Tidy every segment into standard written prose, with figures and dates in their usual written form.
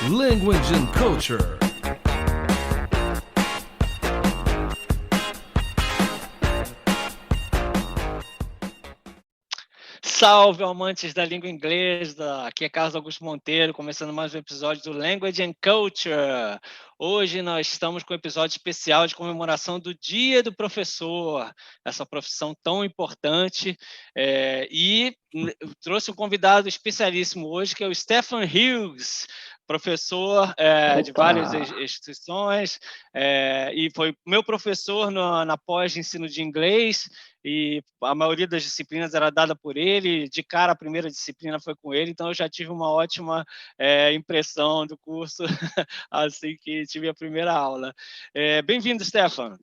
Language and Culture. Salve, amantes da língua inglesa! Aqui é Carlos Augusto Monteiro, começando mais um episódio do Language and Culture. Hoje nós estamos com um episódio especial de comemoração do Dia do Professor, essa profissão tão importante. Eu trouxe um convidado especialíssimo hoje, que é o Stefan Hughes, professor de várias instituições, e foi meu professor na pós de ensino de inglês, e a maioria das disciplinas era dada por ele, de cara a primeira disciplina foi com ele, então eu já tive uma ótima impressão do curso assim que tive a primeira aula. Bem-vindo, Stefan.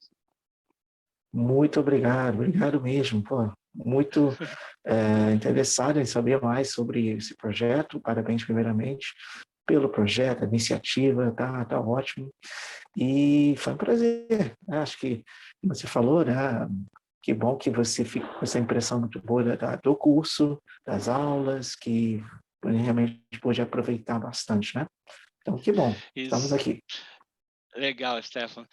Muito obrigado mesmo. Pô, muito interessado em saber mais sobre esse projeto. Parabéns, primeiramente, pelo projeto, a iniciativa, tá ótimo. E foi um prazer. Acho que você falou, né? Que bom que você fica com essa impressão muito boa do curso, das aulas, que realmente pôde aproveitar bastante, né? Então, que bom, estamos Isso. aqui. Legal, Stefan.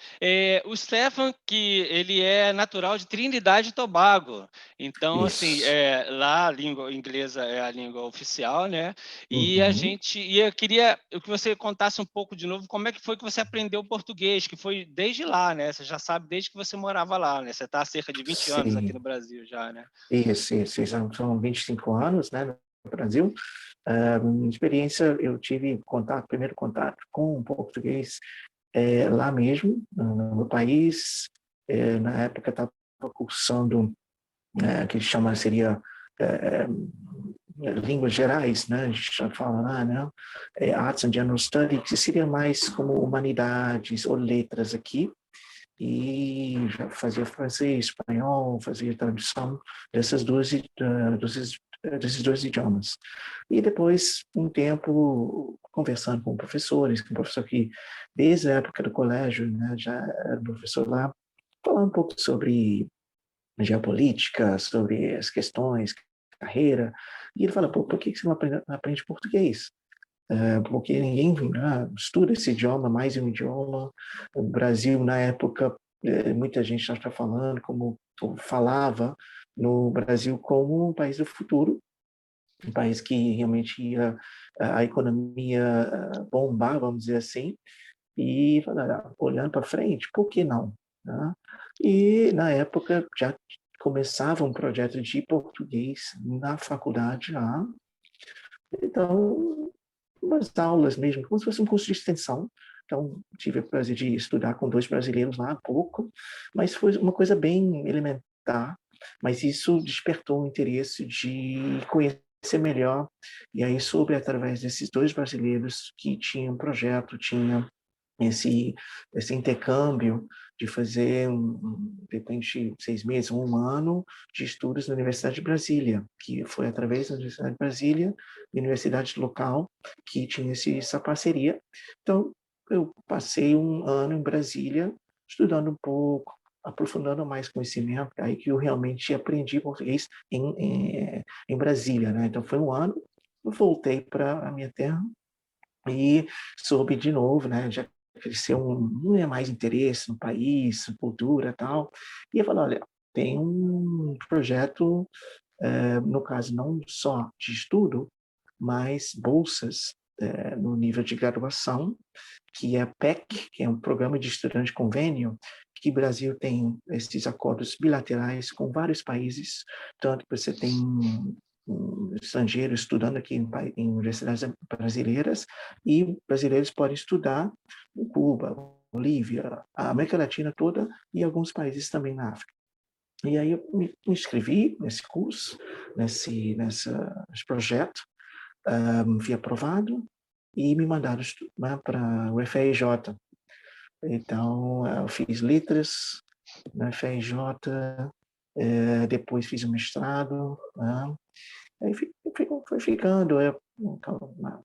O Stefan, que ele é natural de Trinidade e Tobago, então, assim, Isso. lá a língua inglesa é a língua oficial, né? E Uhum. eu queria que você contasse um pouco de novo como é que foi que você aprendeu português, que foi desde lá, né? Você já sabe desde que você morava lá, né? Você está há cerca de 20 anos aqui no Sim. Brasil já, né? Isso. São 25 anos, né, no Brasil. Minha experiência, eu tive primeiro contato com o português lá mesmo, no meu país. Na época, estava cursando, que seria línguas gerais, né? A gente já fala lá, né? Arts and General Studies, que seria mais como humanidades ou letras aqui. E já fazia francês, espanhol, fazia tradução desses dois idiomas. E depois, um tempo, conversando com professores, com um professor que, desde a época do colégio, né, já era professor lá, falando um pouco sobre geopolítica, sobre as questões, carreira. E ele fala, pô, por que você não aprende português? Porque ninguém estuda esse idioma, mais um idioma. O Brasil, na época, muita gente já está falando, ou falava no Brasil como um país do futuro, um país que realmente ia a economia bombar, vamos dizer assim, e olhando para frente, por que não? Né? E, na época, já começava um projeto de português na faculdade lá. Então, umas aulas mesmo, como se fosse um curso de extensão. Então, tive o prazer de estudar com 2 brasileiros lá há pouco, mas foi uma coisa bem elementar, mas isso despertou o interesse de conhecer melhor, e aí soube através desses 2 brasileiros que tinham um projeto, tinham esse intercâmbio de fazer, de repente, 6 meses, um ano de estudos na Universidade de Brasília, que foi através da Universidade de Brasília, universidade local, que tinha essa parceria. Então, eu passei um ano em Brasília, estudando um pouco, aprofundando mais conhecimento, aí que eu realmente aprendi português em Brasília, né? Então, foi um ano, eu voltei para a minha terra e soube de novo, né? Já cresceu mais interesse no país, cultura e tal. E eu falei, olha, tem um projeto, no caso, não só de estudo, mas bolsas no nível de graduação, que é a PEC, que é um programa de estudante convênio, que o Brasil tem esses acordos bilaterais com vários países, tanto que você tem um estrangeiro estudando aqui em universidades brasileiras, e brasileiros podem estudar em Cuba, Bolívia, a América Latina toda e alguns países também na África. E aí eu me inscrevi nesse curso, nesse projeto, fui aprovado e me mandaram para o FRJ. Então, eu fiz letras na FRJ, depois fiz o mestrado, né? Aí foi ficando,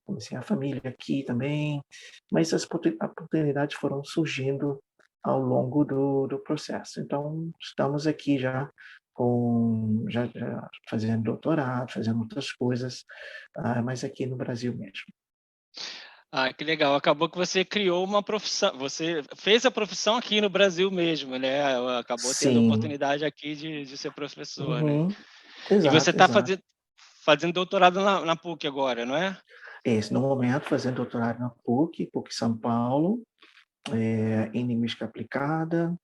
comecei a família aqui também, mas as oportunidades foram surgindo ao longo do processo. Então, estamos aqui já já fazendo doutorado, fazendo outras coisas, mas aqui no Brasil mesmo. Ah, que legal. Acabou que você criou uma profissão, você fez a profissão aqui no Brasil mesmo, né? Acabou tendo a Sim, oportunidade aqui de ser professor, né? uhum, E você exato, está exato. fazendo doutorado na PUC agora, não é? Esse, no momento, fazendo doutorado na PUC São Paulo, em linguística aplicada,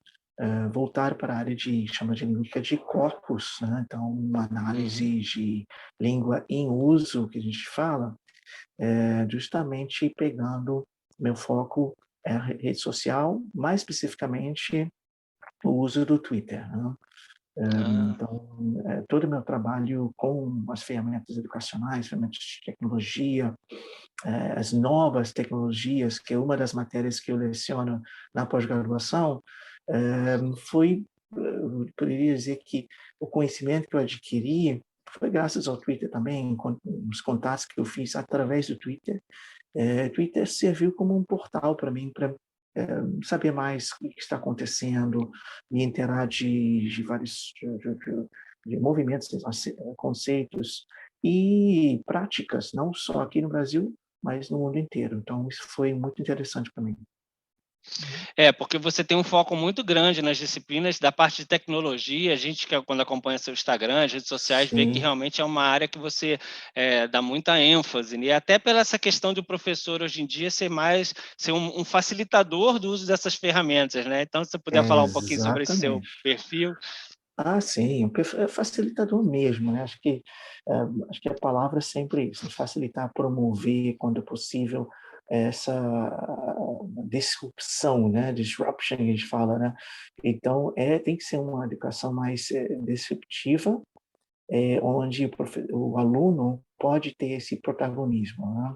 voltar para a área chama de linguística de corpus, né? Então, uma Uhum. análise de língua em uso, que a gente fala, justamente pegando meu foco é a rede social, mais especificamente o uso do Twitter, né? Ah, Então, todo o meu trabalho com as ferramentas educacionais, ferramentas de tecnologia, as novas tecnologias, que é uma das matérias que eu leciono na pós-graduação, foi, eu poderia dizer que o conhecimento que eu adquiri foi graças ao Twitter também, os contatos que eu fiz através do Twitter. Twitter serviu como um portal para mim, para saber mais o que está acontecendo, me inteirar de vários de movimentos, conceitos e práticas, não só aqui no Brasil, mas no mundo inteiro. Então, isso foi muito interessante para mim. é, porque você tem um foco muito grande nas disciplinas da parte de tecnologia. A gente que quando acompanha seu Instagram, as redes sociais, vê que Sim, realmente é uma área que você dá muita ênfase, né? E até pela essa questão do professor hoje em dia ser um facilitador do uso dessas ferramentas, né? Então, se você puder falar um pouquinho sobre esse seu exatamente. perfil. Ah, sim, é facilitador mesmo, né? Acho que a palavra é sempre isso, facilitar, promover, quando possível, essa disrupção, né? Disruption, que a gente fala, né? Então, tem que ser uma educação mais disruptiva, onde o aluno pode ter esse protagonismo, né?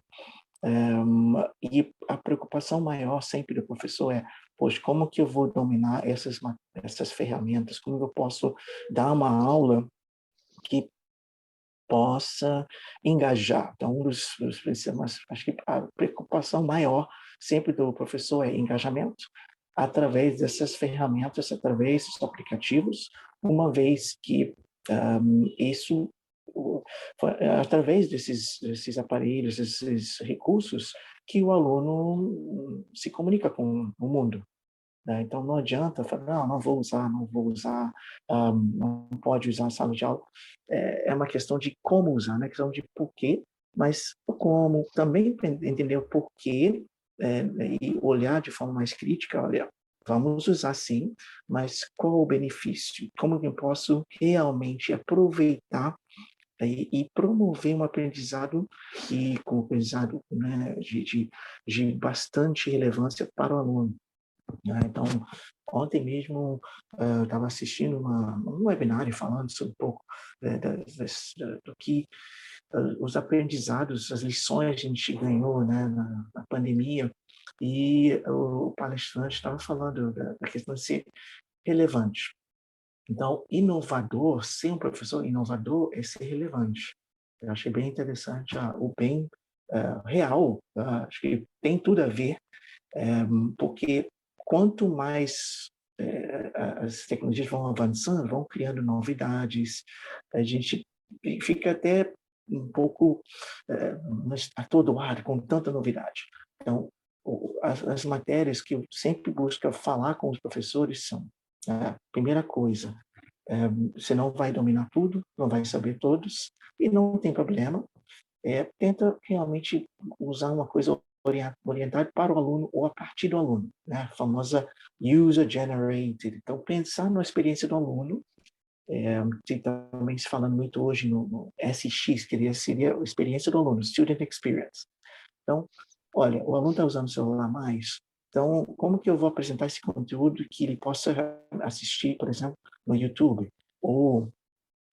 E a preocupação maior sempre do professor é, poxa, como que eu vou dominar essas ferramentas? Como eu posso dar uma aula que possa engajar? Então, dos principais, acho que a preocupação maior sempre do professor é engajamento através dessas ferramentas, através dos aplicativos, uma vez que isso através desses aparelhos, desses recursos, que o aluno se comunica com o mundo. Né? Então, não adianta falar, não vou usar, não vou usar, não pode usar a sala de aula. É uma questão de como usar, né? Questão de porquê, mas o como, também entender o porquê e olhar de forma mais crítica, olha, vamos usar sim, mas qual o benefício? Como eu posso realmente aproveitar e promover um aprendizado com aprendizado, né, de bastante relevância para o aluno. Né? Então, ontem mesmo eu estava assistindo um webinário falando sobre um pouco do que os aprendizados, as lições que a gente ganhou, né, na pandemia, e o palestrante estava falando da questão de ser relevante. Então, inovador, ser um professor inovador é ser relevante. Eu achei bem interessante o bem real, acho que tem tudo a ver, porque quanto mais as tecnologias vão avançando, vão criando novidades, a gente fica até um pouco atordoado com tanta novidade. Então, as matérias que eu sempre busco falar com os professores são, primeira coisa, você não vai dominar tudo, não vai saber todos, e não tem problema, tenta realmente usar uma coisa orientada para o aluno ou a partir do aluno, né? A famosa user-generated. Então, pensar na experiência do aluno, que também se falando muito hoje no SX, que seria a experiência do aluno, Student Experience. Então, olha, o aluno está usando o celular mais, então, como que eu vou apresentar esse conteúdo que ele possa assistir, por exemplo, no YouTube? Ou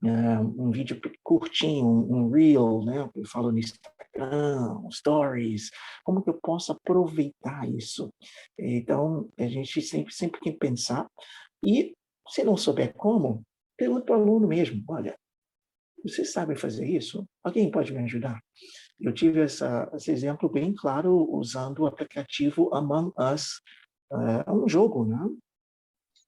um vídeo curtinho, um reel, né? Eu falo no Instagram, stories, como que eu posso aproveitar isso? Então, a gente sempre tem que pensar, e se não souber como, pergunta para o aluno mesmo, olha, você sabe fazer isso? Alguém pode me ajudar? Eu tive esse exemplo bem claro usando o aplicativo Among Us, é um jogo, né?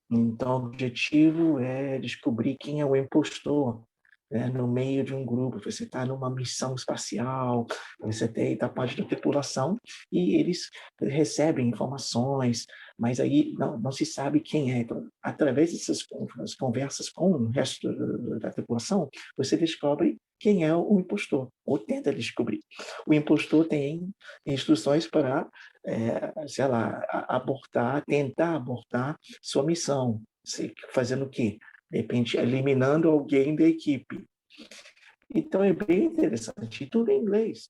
Então, o objetivo é descobrir quem é o impostor. né, no meio de um grupo, você está numa missão espacial, você está parte da tripulação e eles recebem informações, mas aí não se sabe quem é. Então, através dessas conversas com o resto da tripulação, você descobre quem é o impostor, ou tenta descobrir. O impostor tem instruções para, sei lá, abortar, tentar abortar sua missão, fazendo o quê? De repente, eliminando alguém da equipe. Então, é bem interessante. E tudo em inglês.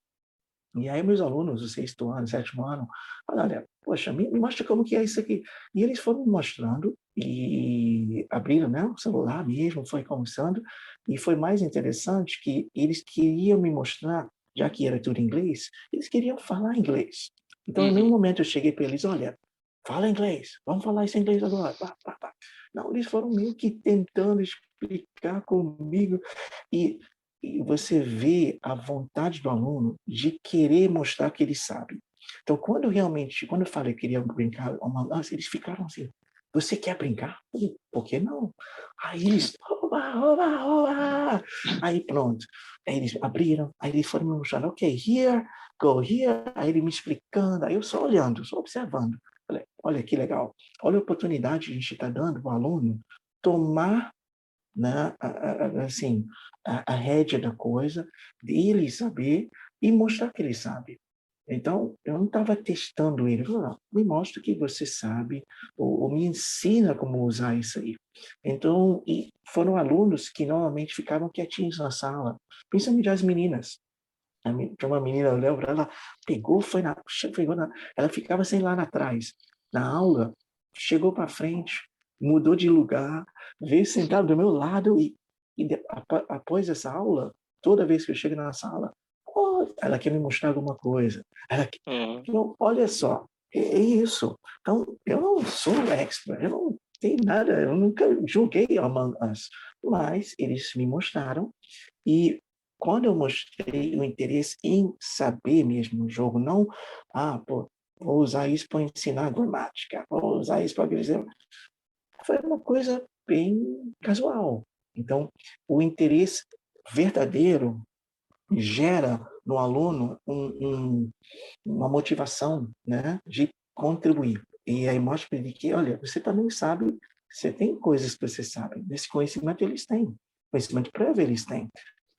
E aí, meus alunos do sexto ano, sétimo ano, falaram, olha, poxa, me mostra como que é isso aqui. E eles foram me mostrando e abriram, né, o celular mesmo, foi conversando. E foi mais interessante que eles queriam me mostrar, já que era tudo em inglês, eles queriam falar inglês. Então, em nenhum Uhum. momento eu cheguei para eles, olha, fala inglês, vamos falar isso em inglês agora. Pá, pá, pá. Não, eles foram meio que tentando explicar comigo. E, e você vê a vontade do aluno de querer mostrar que ele sabe. Então, quando eu falei que queria brincar, eles ficaram assim, você quer brincar? Por que não? Aí eles, oba, oba, oba. Aí pronto. Aí eles abriram, aí eles foram me mostrando, ok, here, go here. Aí ele me explicando, aí eu só olhando, só observando. Falei, olha que legal, olha a oportunidade que a gente está dando para o aluno tomar, né, assim, a rédea da coisa, dele saber e mostrar que ele sabe. Então, eu não estava testando ele, não, me mostra que você sabe, ou me ensina como usar isso aí. Então, e foram alunos que normalmente ficavam quietinhos na sala, principalmente as meninas. Tinha uma menina, eu lembro, ela pegou, ela ficava sem lá atrás, na aula, chegou para frente, mudou de lugar, veio sentar do meu lado após essa aula, toda vez que eu chego na sala, oh, ela quer me mostrar alguma coisa. Uhum. Olha só, é isso. Então, eu não sou expert, eu não tenho nada, eu nunca joguei Among Us, mas eles me mostraram e quando eu mostrei o interesse em saber mesmo o jogo, não, pô, vou usar isso para ensinar gramática, vou usar isso para dizer, foi uma coisa bem casual. Então, o interesse verdadeiro gera no aluno uma motivação, né, de contribuir. E aí mostra para ele que, olha, você também sabe, você tem coisas que você sabe, esse conhecimento eles têm, conhecimento prévio eles têm.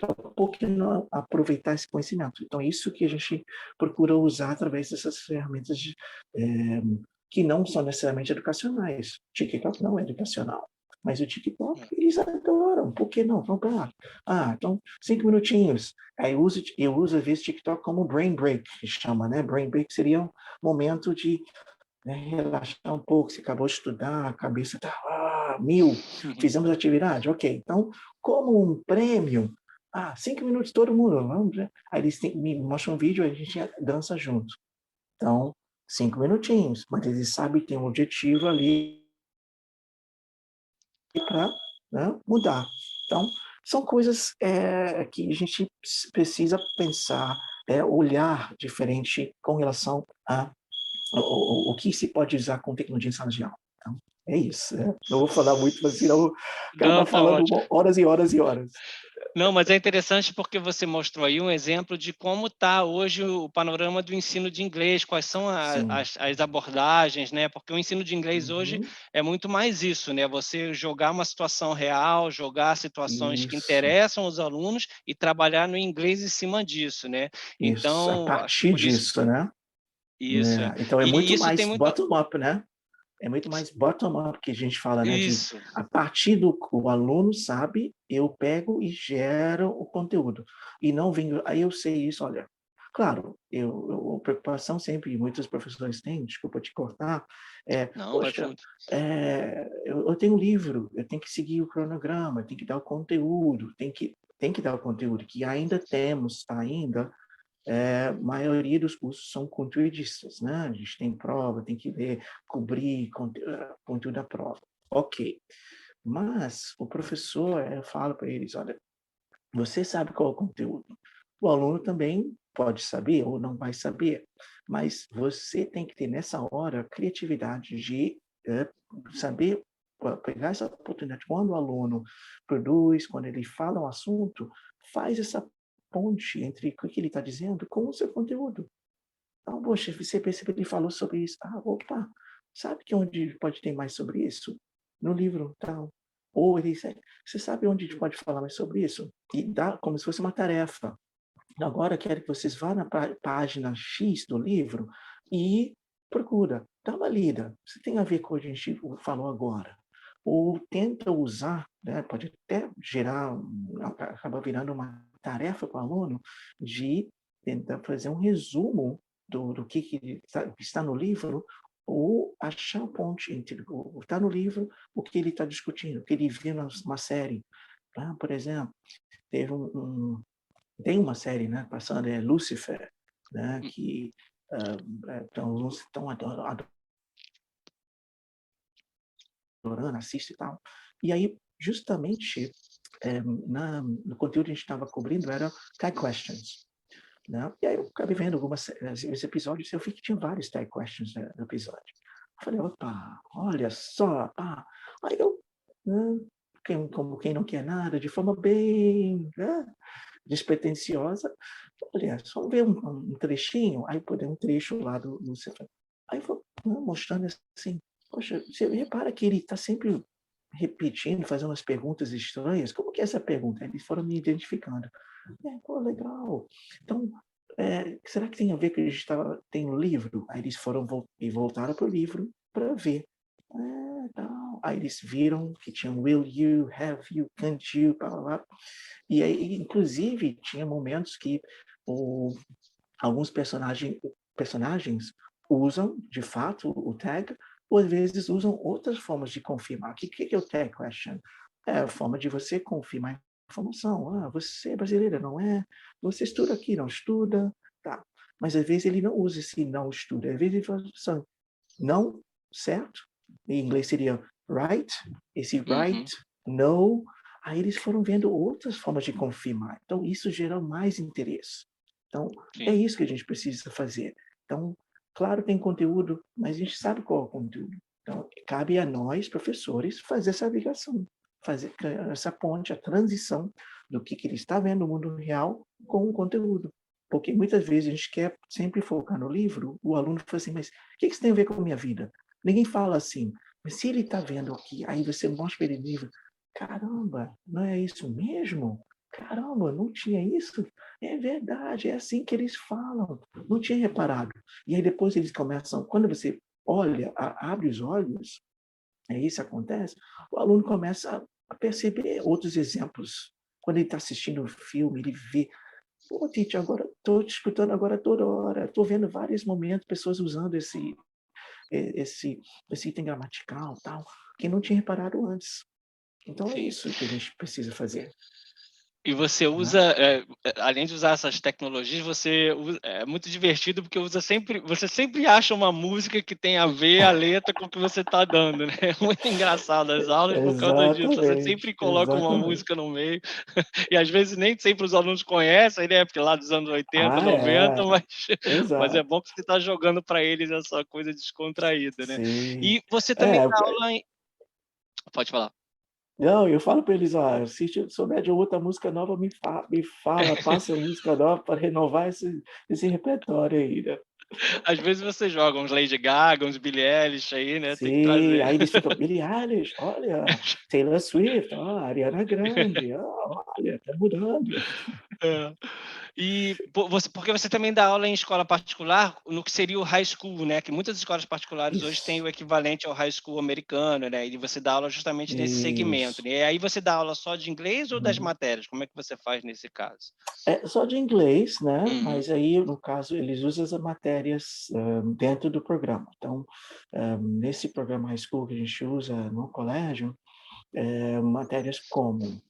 Então, por que não aproveitar esse conhecimento? Então, é isso que a gente procura usar através dessas ferramentas que não são necessariamente educacionais. O TikTok não é educacional, mas o TikTok eles adoram. Por que não? Vamos lá. Então, 5 minutinhos. Aí eu uso, às vezes, TikTok como brain break, que chama, né? Brain break seria um momento de, né, relaxar um pouco. Você acabou de estudar, a cabeça está mil. Fizemos atividade? Ok. Então, como um prêmio, 5 minutos todo mundo, vamos ver. Aí eles me mostram um vídeo e a gente dança junto. Então, 5 minutinhos, mas eles sabem que tem um objetivo ali para, né, mudar. Então, são coisas que a gente precisa pensar, olhar diferente com relação a o que se pode usar com tecnologia em sala de aula. Então, é isso. Não vou falar muito, mas senão Não, acaba tá falando ótimo. horas e horas e horas. Não, mas é interessante porque você mostrou aí um exemplo de como está hoje o panorama do ensino de inglês, quais são Sim. as abordagens, né? Porque o ensino de inglês hoje Uhum. é muito mais isso, né? Você jogar uma situação real, jogar situações que Isso. interessam os alunos e trabalhar no inglês em cima disso, né? Isso. A Então, acho que partir por isso, disso, né? isso. Né? Então, é E muito isso tem mais muito. bottom-up, né? É muito mais bottom-up que a gente fala, né? De Isso. a partir do que o aluno sabe, eu pego e gero o conteúdo. E não venho. Aí eu sei isso, olha. Claro, a preocupação sempre, muitos professores têm, desculpa te cortar, Não, vai poxa, fundo. eu tenho um livro, eu tenho que seguir o cronograma, eu tenho que dar o conteúdo, tem que dar o conteúdo, que ainda temos, ainda, a maioria dos cursos são conteudistas, né? A gente tem prova, tem que ver, cobrir conteúdo da prova. Ok. Mas o professor, eu falo para eles, olha, você sabe qual é o conteúdo. O aluno também pode saber ou não vai saber, mas você tem que ter nessa hora a criatividade de saber pegar essa oportunidade. Quando o aluno produz, quando ele fala um assunto, faz essa ponte entre o que ele está dizendo com o seu conteúdo. Então, poxa, você percebeu que ele falou sobre isso. Ah, opa, sabe que onde pode ter mais sobre isso? No livro tal. Ou ele disse, você sabe onde a gente pode falar mais sobre isso? E dá como se fosse uma tarefa. Agora quero que vocês vá na página X do livro e procura, dá uma lida. Se tem a ver com o que a gente falou agora. Ou tenta usar, né, pode até gerar, acaba virando uma tarefa para o aluno de tentar fazer um resumo do que está no livro, ou achar a ponte entre o que está no livro, o que ele está discutindo, o que ele viu numa série. Por exemplo, teve tem uma série, né, passando, é Lucifer, né, que estão adorando, assiste e tal. E aí, justamente, no conteúdo que a gente estava cobrindo era tag questions. Né? E aí eu acabei vendo os episódios, eu vi que tinha vários tag questions no episódio. Eu falei, opa, olha só. Aí eu, né, como quem não quer nada, de forma bem, né, despretensiosa, olha, só ver um trechinho, aí pôr um trecho lá do Lucifer. Aí foi mostrando assim, poxa, você repara que ele está sempre repetindo, fazendo umas perguntas estranhas. Como que é essa pergunta? Eles foram me identificando. Pô, legal. Então, será que tem a ver que a gente tem um livro? Aí eles foram e voltaram para o livro para ver. Tal. Aí eles viram que tinha will you, have you, can't you, blá, blá, blá. E aí, inclusive, tinha momentos que alguns personagens usam, de fato, o tag, ou às vezes usam outras formas de confirmar. O que é o tag question? É a forma de você confirmar informação. Você é brasileira, não é? Você estuda aqui, não estuda? Tá. Mas às vezes ele não usa esse não estuda. Às vezes ele fala assim, não, certo? Em inglês seria right, esse right, no. Aí eles foram vendo outras formas de confirmar. Então, isso gera mais interesse. Então, é isso que a gente precisa fazer. Então, claro, tem conteúdo, mas a gente sabe qual é o conteúdo. Então, cabe a nós, professores, fazer essa ligação, fazer essa ponte, a transição do que ele está vendo no mundo real com o conteúdo. Porque muitas vezes a gente quer sempre focar no livro, o aluno fala assim, mas o que isso tem a ver com a minha vida? Ninguém fala assim, mas se ele está vendo aqui, aí você mostra para ele o livro, caramba, não é isso mesmo? Caramba, não tinha isso? É verdade, é assim que eles falam. Não tinha reparado. E aí depois eles começam, quando você olha, abre os olhos, isso acontece, o aluno começa a perceber outros exemplos. Quando ele está assistindo um filme, ele vê, pô, Tite, agora estou te escutando agora toda hora, estou vendo vários momentos, pessoas usando esse item gramatical, tal, que não tinha reparado antes. Então é Sim. isso que a gente precisa fazer. E você usa, além de usar essas tecnologias, é muito divertido porque você sempre acha uma música que tem a ver a letra com o que você está dando, né? É muito engraçado as aulas por causa disso. Você sempre coloca uma Exatamente. música no meio e às vezes nem sempre os alunos conhecem, né? Porque lá dos anos 80, 90, mas é Exato. bom que você está jogando para eles essa coisa descontraída, né? Sim. E você também dá aula em... Pode falar. Não, eu falo para eles, se souber de outra música nova, me fala, passa a música nova para renovar esse repertório aí, né? Às vezes você joga uns Lady Gaga, uns Billie Eilish aí, né, tem que Sim, trazer. aí eles ficam, Billie Eilish, olha, Taylor Swift, Ariana Grande, olha, tá mudando. É. E porque você também dá aula em escola particular, no que seria o high school, né, que muitas escolas particulares hoje têm Isso, o equivalente ao high school americano, né, e você dá aula justamente nesse segmento, isso. né. E aí você dá aula só de inglês ou das Uhum. matérias? Como é que você faz nesse caso? É só de inglês, né, Uhum, mas aí, no caso, eles usam as matérias, dentro do programa. Então, nesse programa high school que a gente usa no colégio, matérias como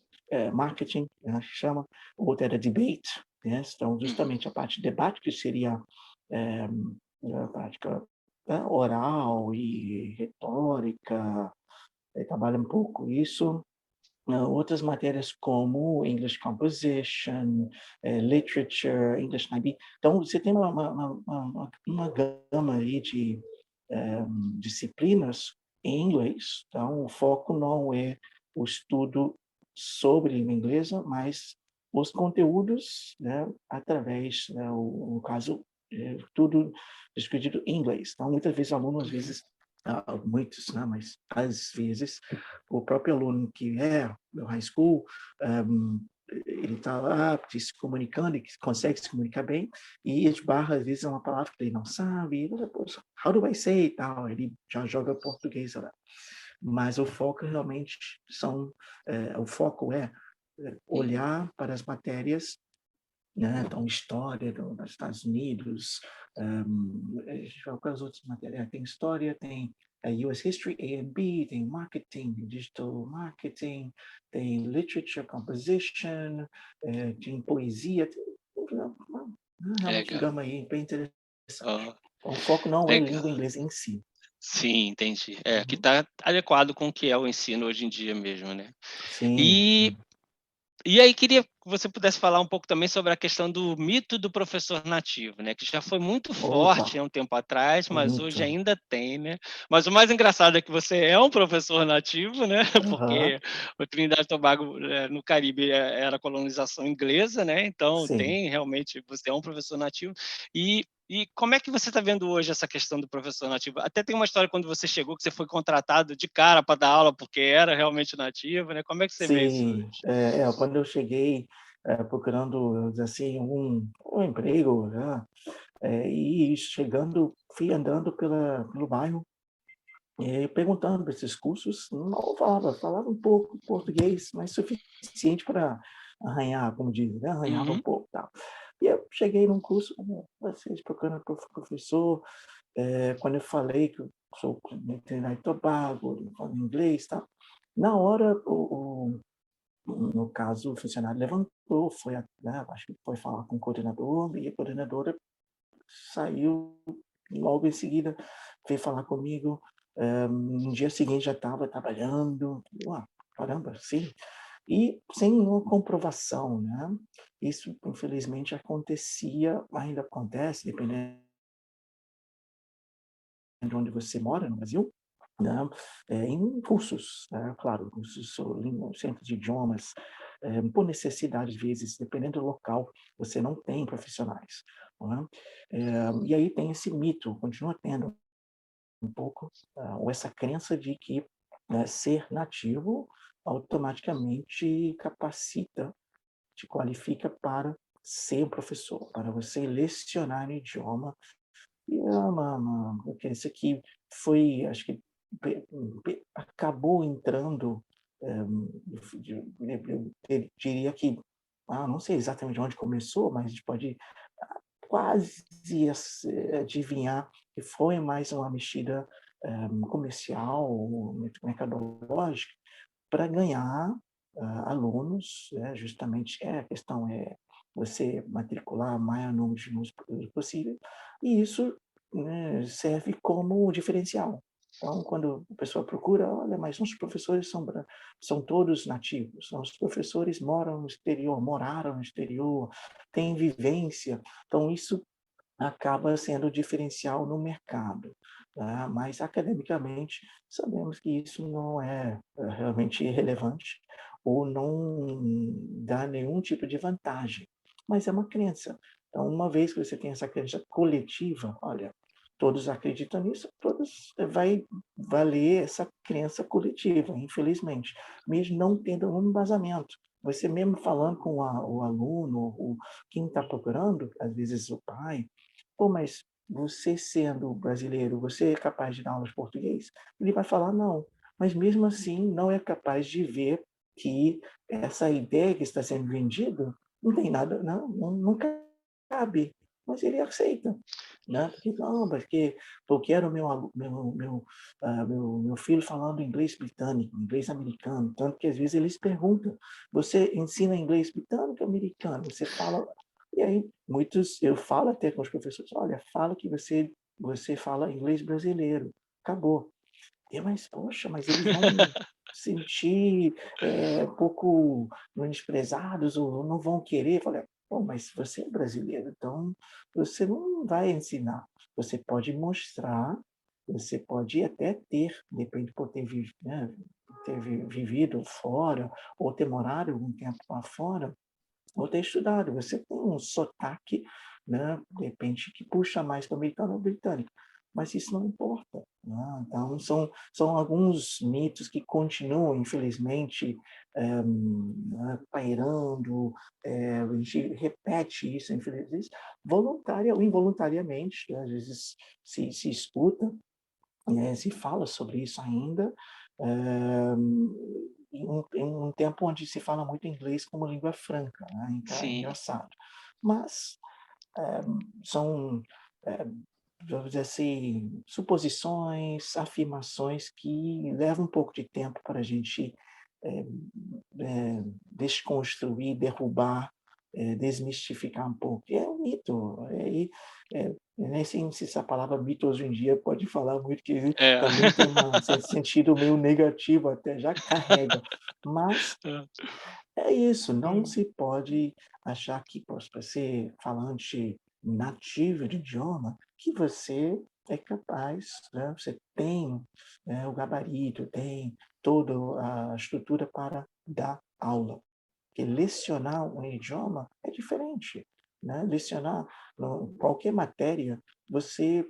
marketing, né, que chama, outra era debate, né, então uhum. justamente a parte de debate, que seria eh, a prática oral e retórica, trabalha um pouco isso. Outras matérias como English Composition, Literature, English IB. Então, você tem uma gama aí de disciplinas em inglês. Então, o foco não é o estudo sobre língua inglesa, mas os conteúdos, né, através, né, no caso, tudo discutido em inglês. Então, muitas vezes, aluno, às vezes, muitos, né, mas às vezes, o próprio aluno que é do high school, ele está lá se comunicando e consegue se comunicar bem, e esbarra, às vezes, é uma palavra que ele não sabe, e, "Poxa, how do I say?" e tal, ele já joga português lá. Mas o foco realmente o foco é olhar para as matérias, né? Então, história dos Estados Unidos, quais outras matérias? Tem história, tem US History, A&B, tem marketing, digital marketing, tem literature composition, tem poesia, tem realmente Legal. gama aí bem interessante. Ó, Então, o foco não é legal. língua inglesa em si. Sim, entendi. É, que Uhum. está adequado com o que é o ensino hoje em dia mesmo, né. Sim, E sim. E aí queria que você pudesse falar um pouco também sobre a questão do mito do professor nativo, né, que já foi muito Opa, forte há um tempo atrás, mas hoje muito. ainda tem, né. Mas o mais engraçado é que você é um professor nativo, né, Aham, porque o Trinidad e Tobago, no Caribe, era colonização inglesa, né, então sim. tem realmente você é um professor nativo. E como é que você está vendo hoje essa questão do professor nativo? Até tem uma história quando você chegou que você foi contratado de cara para dar aula, porque era realmente nativo, né, como é que você vê isso Sim, hoje? quando eu cheguei, procurando, vamos dizer assim, um emprego, né, e chegando fui andando pelo bairro, perguntando para esses cursos, mal falava um pouco português, mas suficiente para arranhar, como dizem, né, arranhava um Uhum. pouco, tal. E eu cheguei num curso, vocês procurando professor, quando eu falei que eu sou de Trinidad e Tobago, eu falo inglês, tal, na hora no caso, o funcionário levantou, né, acho que foi falar com o coordenador, e a coordenadora saiu logo em seguida, veio falar comigo, no dia seguinte já estava trabalhando, uau, caramba, sim. E sem nenhuma comprovação, né. Isso infelizmente acontecia, ainda acontece, dependendo de onde você mora no Brasil, né, em cursos, né, claro, cursos ou centro de idiomas, por necessidade, às vezes, dependendo do local, você não tem profissionais, não é. E aí tem esse mito, continua tendo um pouco, ou essa crença de que, ser nativo automaticamente capacita, te qualifica para ser um professor, para você lecionar o idioma e é uma crença que foi, acho que acabou entrando, eu diria que, não sei exatamente onde começou, mas a gente pode quase adivinhar que foi mais uma mexida, comercial, mercadológica, para ganhar, alunos, justamente a questão é você matricular o maior número de alunos possível, e isso, né, serve como diferencial. Então, quando a pessoa procura: "Olha, mas os professores são todos nativos, os professores moram no exterior, moraram no exterior, têm vivência", então isso acaba sendo diferencial no mercado, tá, mas academicamente sabemos que isso não é, realmente relevante ou não dá nenhum tipo de vantagem, mas é uma crença. Então, uma vez que você tem essa crença coletiva, olha, todos acreditam nisso, todos vai valer essa crença coletiva, infelizmente, mesmo não tendo um embasamento. Você mesmo falando com o aluno, quem está procurando, às vezes o pai, "Pô, mas você sendo brasileiro, você é capaz de dar aula de português?" Ele vai falar: "Não", mas mesmo assim não é capaz de ver que essa ideia que está sendo vendida não tem nada, não cabe, mas ele aceita, né, porque não, porque era o meu alu meu filho falando inglês britânico, inglês americano, tanto que às vezes eles perguntam: "Você ensina inglês britânico ou americano? Você fala", e aí muitos eu falo até com os professores: "Olha, fala que você fala inglês brasileiro, acabou". Mas poxa, mas eles vão sentir, um pouco menosprezados ou não vão querer. Eu falei: "Pô, mas você é brasileiro, então você não vai ensinar, você pode mostrar Você pode até ter, depende por ter, né, vivido fora ou ter morado algum tempo lá fora, ou ter estudado. Você tem um sotaque, né, de repente, que puxa mais para o americano ou britânico, mas isso não importa, né? Então, são alguns mitos que continuam, infelizmente, né, pairando, a gente repete isso, infelizmente, voluntária ou involuntariamente, né, às vezes se escuta, se fala sobre isso ainda, eh, em um tempo onde se fala muito inglês como língua franca, né, é Sim, engraçado. Mas, eh, são, eh, vamos dizer assim, suposições, afirmações que levam um pouco de tempo para a gente, eh desconstruir, derrubar, desmistificar um pouco. E é um mito, nem sei se essa palavra mito hoje em dia pode falar muito, que é. também tem um certo sentido meio negativo até, já carrega. Mas é isso, não se pode achar que para ser falante nativo de idioma, que você é capaz, né, você tem, o gabarito, tem toda a estrutura para dar aula. Porque lecionar um idioma é diferente, né, lecionar qualquer matéria, você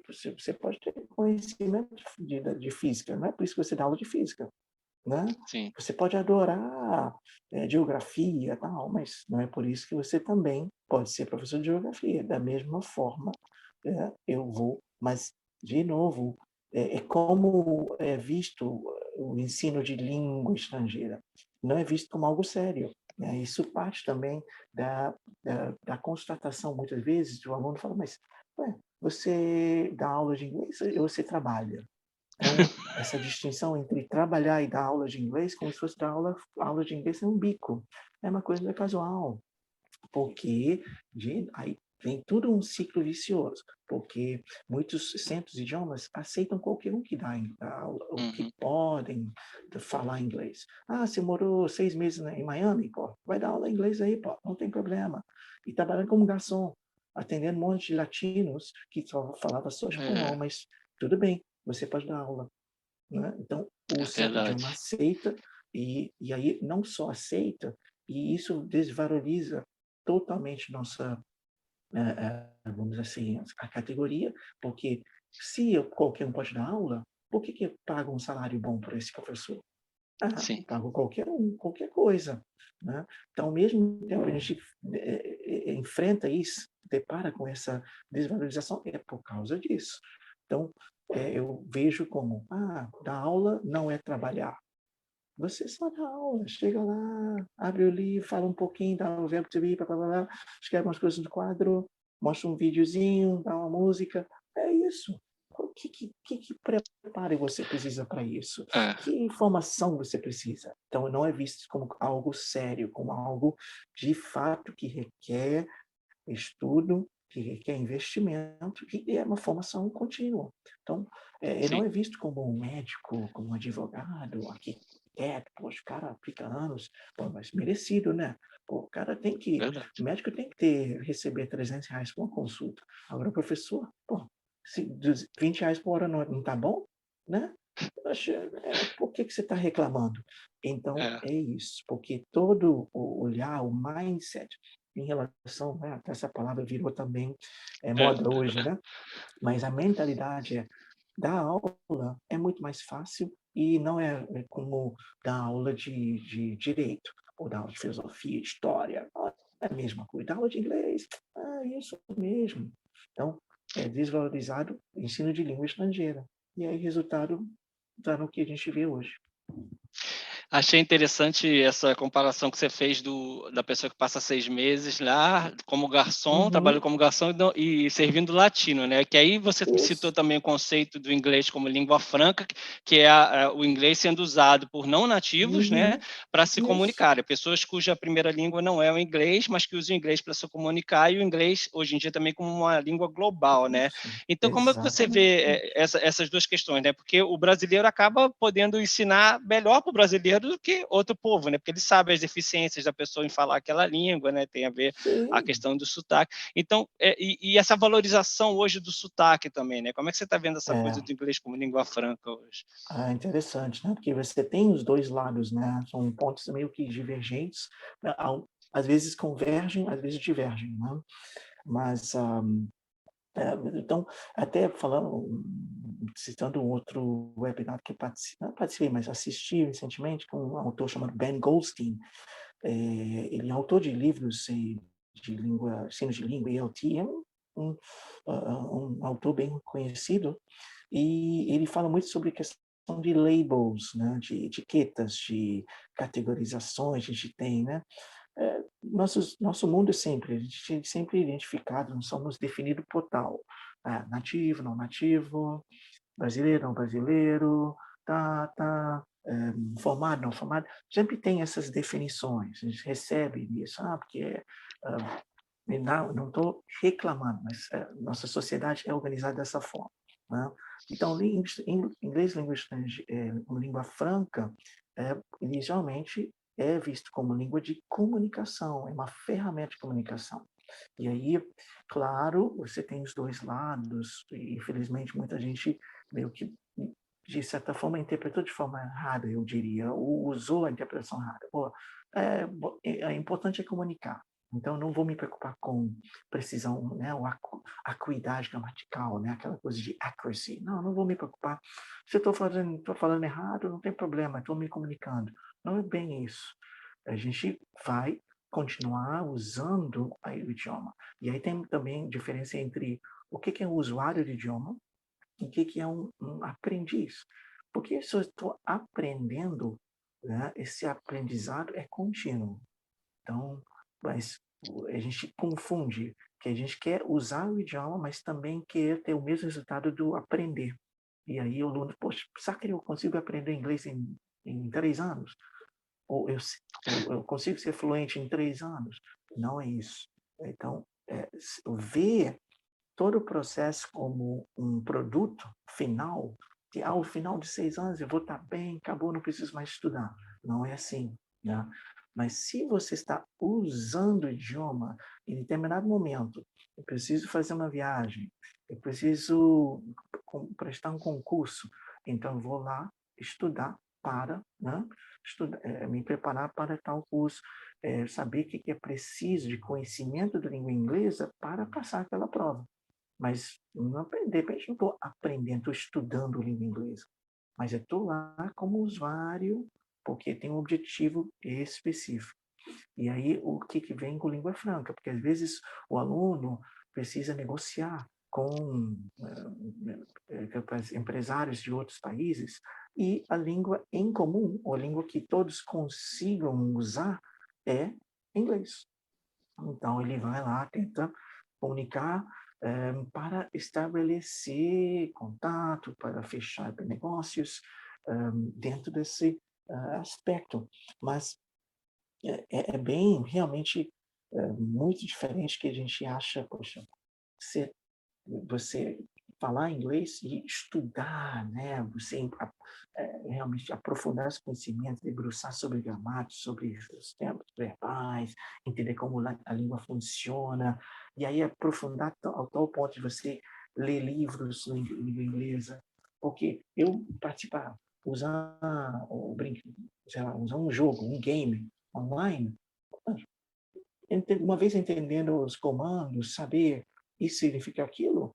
pode ter conhecimento de física, não é por isso que você dá aula de física, né. Sim, Você pode adorar, geografia, tal, mas não é por isso que você também pode ser professor de geografia. Da mesma forma, eu vou, mas, de novo, é como é visto o ensino de língua estrangeira. Não é visto como algo sério, né. Isso parte também da constatação, muitas vezes, o aluno fala: "Mas, ué, você dá aula de inglês ou você trabalha?". Então, essa distinção entre trabalhar e dar aula de inglês, como se fosse dar aula de inglês em um bico. É uma coisa casual, porque aí vem tudo um ciclo vicioso, porque muitos centros de idiomas aceitam qualquer um que dá aula, ou que uhum, podem falar inglês. "Ah, você morou 6 meses em Miami? Pô, vai dar aula em inglês aí, pô, não tem problema". E trabalhando como garçom, atendendo um monte de latinos que só falava só espanhol, é, mas tudo bem, você pode dar aula, né. Então, o é centro de idioma verdade. aceita, e aí não só aceita, e isso desvaloriza totalmente nossa, vamos dizer assim, a categoria, porque se qualquer um pode dar aula, por que que paga um salário bom para esse professor? Ah, Sim, pago qualquer um, qualquer coisa, né. Então, ao mesmo tempo que a gente, enfrenta isso, depara com essa desvalorização, é por causa disso. Então, eu vejo como: dar aula não é trabalhar. Você só dá aula, chega lá, abre o livro, fala um pouquinho, dá o verbo to be, blá-blá-blá, escreve umas coisas no quadro, mostra um videozinho, dá uma música, é isso. O que preparo você precisa para isso? é, Que informação você precisa? Então não é visto como algo sério, como algo de fato que requer estudo, que requer investimento, e é uma formação contínua. Então, não sim, é visto como um médico, como um advogado, um arquiteto, poxa, o cara fica anos, pô, mas merecido, né? Pô, o cara tem que, o verdade. médico tem que receber R$ 300 por uma consulta. Agora o professor, pô, se R$ 20 por hora não tá bom, né? Poxa, por que que você está reclamando? Então, É, é isso, porque todo o olhar, o mindset em relação, né, até essa palavra virou também, é, moda hoje, né, mas a mentalidade dar aula é muito mais fácil e não é como dar aula de direito, ou dar aula de filosofia, história, é a mesma coisa. Dar aula de inglês, isso mesmo. Então, é desvalorizado o ensino de língua estrangeira. E aí resultado está no que a gente vê hoje. achei interessante essa comparação que você fez da pessoa que passa 6 meses lá como garçom, trabalhando Uhum, como garçom e servindo latino, né, que aí você citou isso, também o conceito do inglês como língua franca, que é o inglês sendo usado por não nativos, né, uhum, para se isso, comunicar. Pessoas cuja primeira língua não é o inglês, mas que usam o inglês para se comunicar, e o inglês, hoje em dia, também como uma língua global, né. isso, Então, como é que você vê exatamente. essas duas questões, né? Porque o brasileiro acaba podendo ensinar melhor para o brasileiro brasileiro do que outro povo, né? Porque ele sabe as deficiências da pessoa em falar aquela língua, né? Tem a ver a Sim, questão do sotaque. Então, e essa valorização hoje do sotaque também, né? Como é que você está vendo essa coisa é. do inglês como língua franca hoje? Ah, interessante, né? Porque você tem os dois lados, né? São pontos meio que divergentes, né? Às vezes convergem, às vezes divergem, né? Mas, então, até falando, citando um outro webinar que não participei, mas assisti recentemente com um autor chamado Ben Goldstein. Ele é autor de livros de língua, ensino de língua, ELT, é um autor bem conhecido, e ele fala muito sobre questão de labels, né, de etiquetas, de categorizações que a gente tem, né? Nosso mundo é sempre, a gente é sempre identificado, não somos definidos por tal. Nativo, não nativo, brasileiro, não brasileiro, formado, não formado. Sempre tem essas definições, a gente recebe isso, porque não estou reclamando, mas nossa sociedade é organizada dessa forma. Né? Então, inglês, como língua franca, inicialmente é visto como língua de comunicação, é uma ferramenta de comunicação. E aí, claro, você tem os dois lados, e infelizmente muita gente meio que, de certa forma, interpretou de forma errada, eu diria, ou usou a interpretação errada. É importante é comunicar. Então, não vou me preocupar com precisão, né, ou acuidade gramatical, né, aquela coisa de accuracy. Não vou me preocupar. Se eu estou falando errado, não tem problema, estou me comunicando. Não é bem isso. A gente vai continuar usando o idioma. E aí tem também diferença entre o que é um usuário de idioma e o que é um aprendiz. Porque se eu estou aprendendo, né, esse aprendizado é contínuo. Então, mas a gente confunde que a gente quer usar o idioma, mas também quer ter o mesmo resultado do aprender. E aí o aluno, poxa, será que eu consigo aprender inglês em 3 anos? Ou eu consigo ser fluente em 3 anos? Não é isso. Então, ver todo o processo como um produto final, que ao final de 6 anos eu vou estar bem, acabou, não preciso mais estudar. Não é assim, né? Mas se você está usando o idioma em determinado momento, eu preciso fazer uma viagem, eu preciso prestar um concurso, então eu vou lá estudar para, né? Me preparar para tal curso, saber o que é preciso de conhecimento da língua inglesa para passar aquela prova. Mas de repente não estou aprendendo, estou estudando língua inglesa. Mas eu estou lá como usuário, porque tem um objetivo específico. E aí, o que vem com língua franca? Porque às vezes o aluno precisa negociar com empresários de outros países e a língua em comum, ou a língua que todos consigam usar, é inglês. Então, ele vai lá, tenta comunicar para estabelecer contato, para fechar negócios dentro desse aspecto. Mas é bem, realmente, muito diferente que a gente acha, poxa, você, você falar inglês e estudar, né? Você realmente aprofundar os conhecimentos, debruçar sobre gramática, sobre os tempos verbais, entender como a língua funciona, e aí aprofundar ao tal ponto de você ler livros em língua inglesa. Porque eu participar, usar, sei lá, usar um jogo, um game online, uma vez entendendo os comandos, saber isso significa aquilo,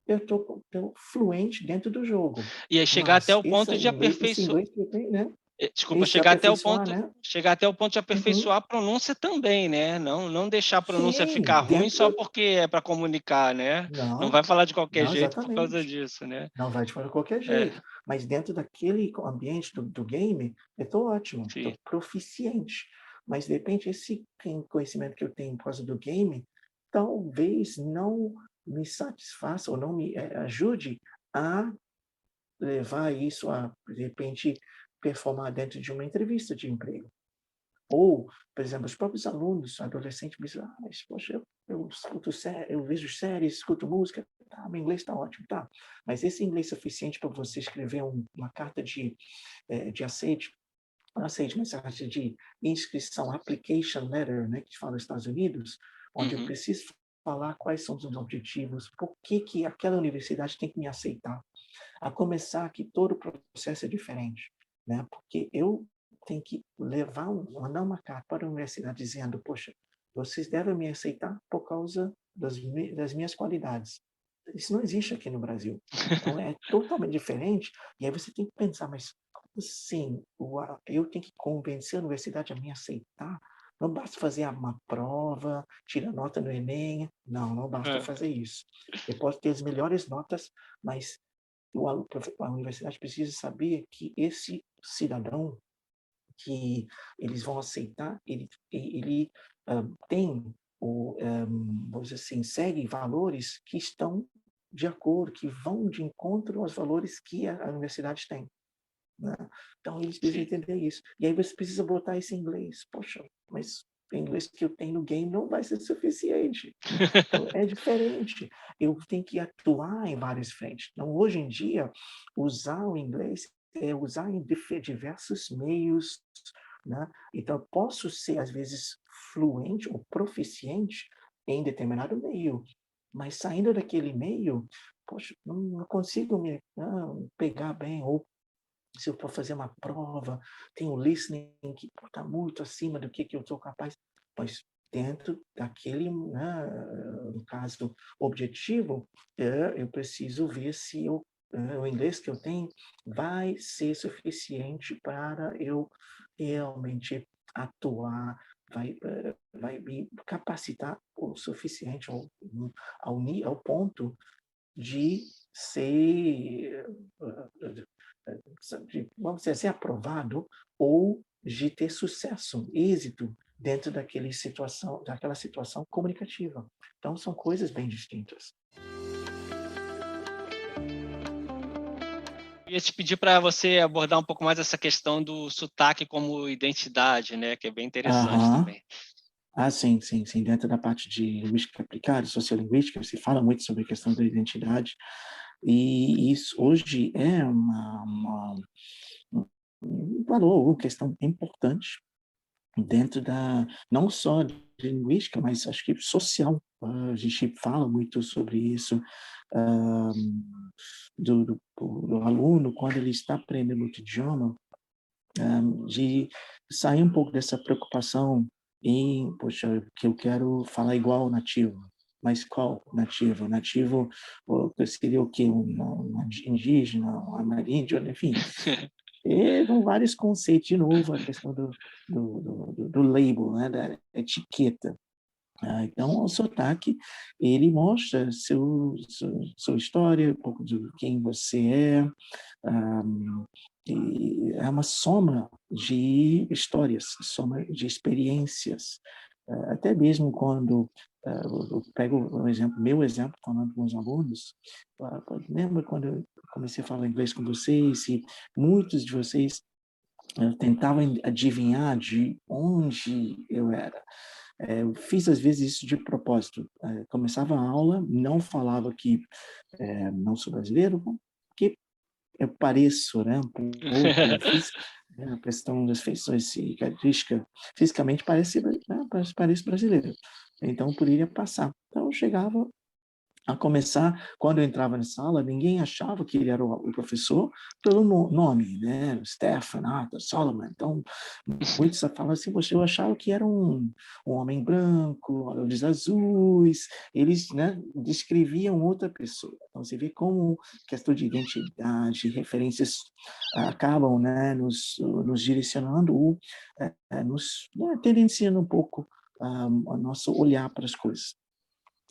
eu estou fluente dentro do jogo. E aí chegar até Mas o ponto de esse aperfeiçoar. inglês que eu tenho, né? Desculpa, Esse chegar até o aperfeiçoar, ponto né? chegar até o ponto de Uhum. aperfeiçoar a pronúncia também, né, não deixar a pronúncia Sim, ficar ruim só dentro. porque é para comunicar, né. Não Não, vai falar de qualquer não jeito por causa exatamente. disso, né. Não vai de qualquer É, jeito. Mas dentro daquele ambiente do game, eu estou ótimo, sim. estou proficiente. Mas, de repente, esse conhecimento que eu tenho por causa do game, talvez não me satisfaça ou não me ajude a levar isso a, de repente, performar dentro de uma entrevista de emprego. Ou, por exemplo, os próprios alunos, adolescentes, me dizem, mas, poxa, eu vejo séries, escuto música, tá, meu inglês está ótimo, tá. Mas esse inglês suficiente para você escrever uma carta de aceite aceite mensagem de inscrição, application letter, né, que te fala nos Estados Unidos, onde eu Uhum. preciso falar quais são os meus objetivos, por que que aquela universidade tem que me aceitar. A começar que todo o processo é diferente, né, porque eu tenho que mandar uma carta para a universidade dizendo: "Poxa, vocês devem me aceitar por causa das minhas qualidades". Isso não existe aqui no Brasil. Então é totalmente diferente, e aí você tem que pensar: "Mas como assim? Eu tenho que convencer a universidade a me aceitar? Não basta fazer uma prova, tirar nota no Enem. Não basta Hã. fazer isso. Eu posso ter as melhores notas, mas a universidade precisa saber que esse cidadão que eles vão aceitar, ele tem vamos dizer assim, segue valores que estão de acordo, que vão de encontro aos valores que a universidade tem, né. Então eles precisam Sim. entender isso. E aí você precisa botar isso em inglês. Poxa, mas o inglês que eu tenho no game não vai ser suficiente. Então, é diferente. Eu tenho que atuar em várias frentes. Então, hoje em dia, usar o inglês é usar em diversos meios, né. Então, eu posso ser, às vezes, fluente ou proficiente em determinado meio, mas saindo daquele meio, poxa, não consigo pegar bem, ou se eu for fazer uma prova, tem o listening que está muito acima do que eu sou capaz, mas dentro daquele, né, no caso, objetivo, eu preciso ver se o inglês que eu tenho vai ser suficiente para eu realmente atuar, vai me capacitar o suficiente ao ponto de ser, vamos dizer assim, aprovado, ou de ter sucesso, êxito dentro daquela situação comunicativa. Então são coisas bem distintas. Ia te pedir para você abordar um pouco mais essa questão do sotaque como identidade, né, que é bem interessante Aham. também. Ah, sim, sim, sim. Dentro da parte de linguística aplicada, sociolinguística, se fala muito sobre a questão da identidade, e isso hoje é um valor, uma questão importante dentro da, não só de linguística, mas acho que social. A gente fala muito sobre isso, hã, do aluno quando ele está aprendendo outro idioma, de sair um pouco dessa preocupação em: "Poxa, que eu quero falar igual ao nativo", mas qual nativo? Nativo, seria o quê? Um indígena, um ameríndio, enfim. Vão vários conceitos, de novo, a questão do label, né, da etiqueta. Então o sotaque, ele mostra sua história, um pouco de quem você é, ah, e é uma soma de histórias, soma de experiências. Até mesmo quando, eu pego um exemplo, meu exemplo, falando com os alunos, lembra quando eu comecei a falar inglês com vocês e muitos de vocês tentavam adivinhar de onde eu era. Eu fiz às vezes isso de propósito. Começava a aula, não falava que, não sou brasileiro, porque eu pareço, né, um pouco a questão das feições e característica, fisicamente pareço brasileiro, então eu poderia passar. Então eu chegava a começar, quando eu entrava na sala, ninguém achava que ele era o professor pelo nome, né, Stefan, Arthur, Solomon. Então, muitos falam assim: "Poxa, eu achava que era um homem branco, olhos azuis", eles, né, descreviam outra pessoa. Então você vê como questão de identidade, referências acabam, né, nos direcionando ou, né, tendenciando um pouco, o nosso olhar para as coisas.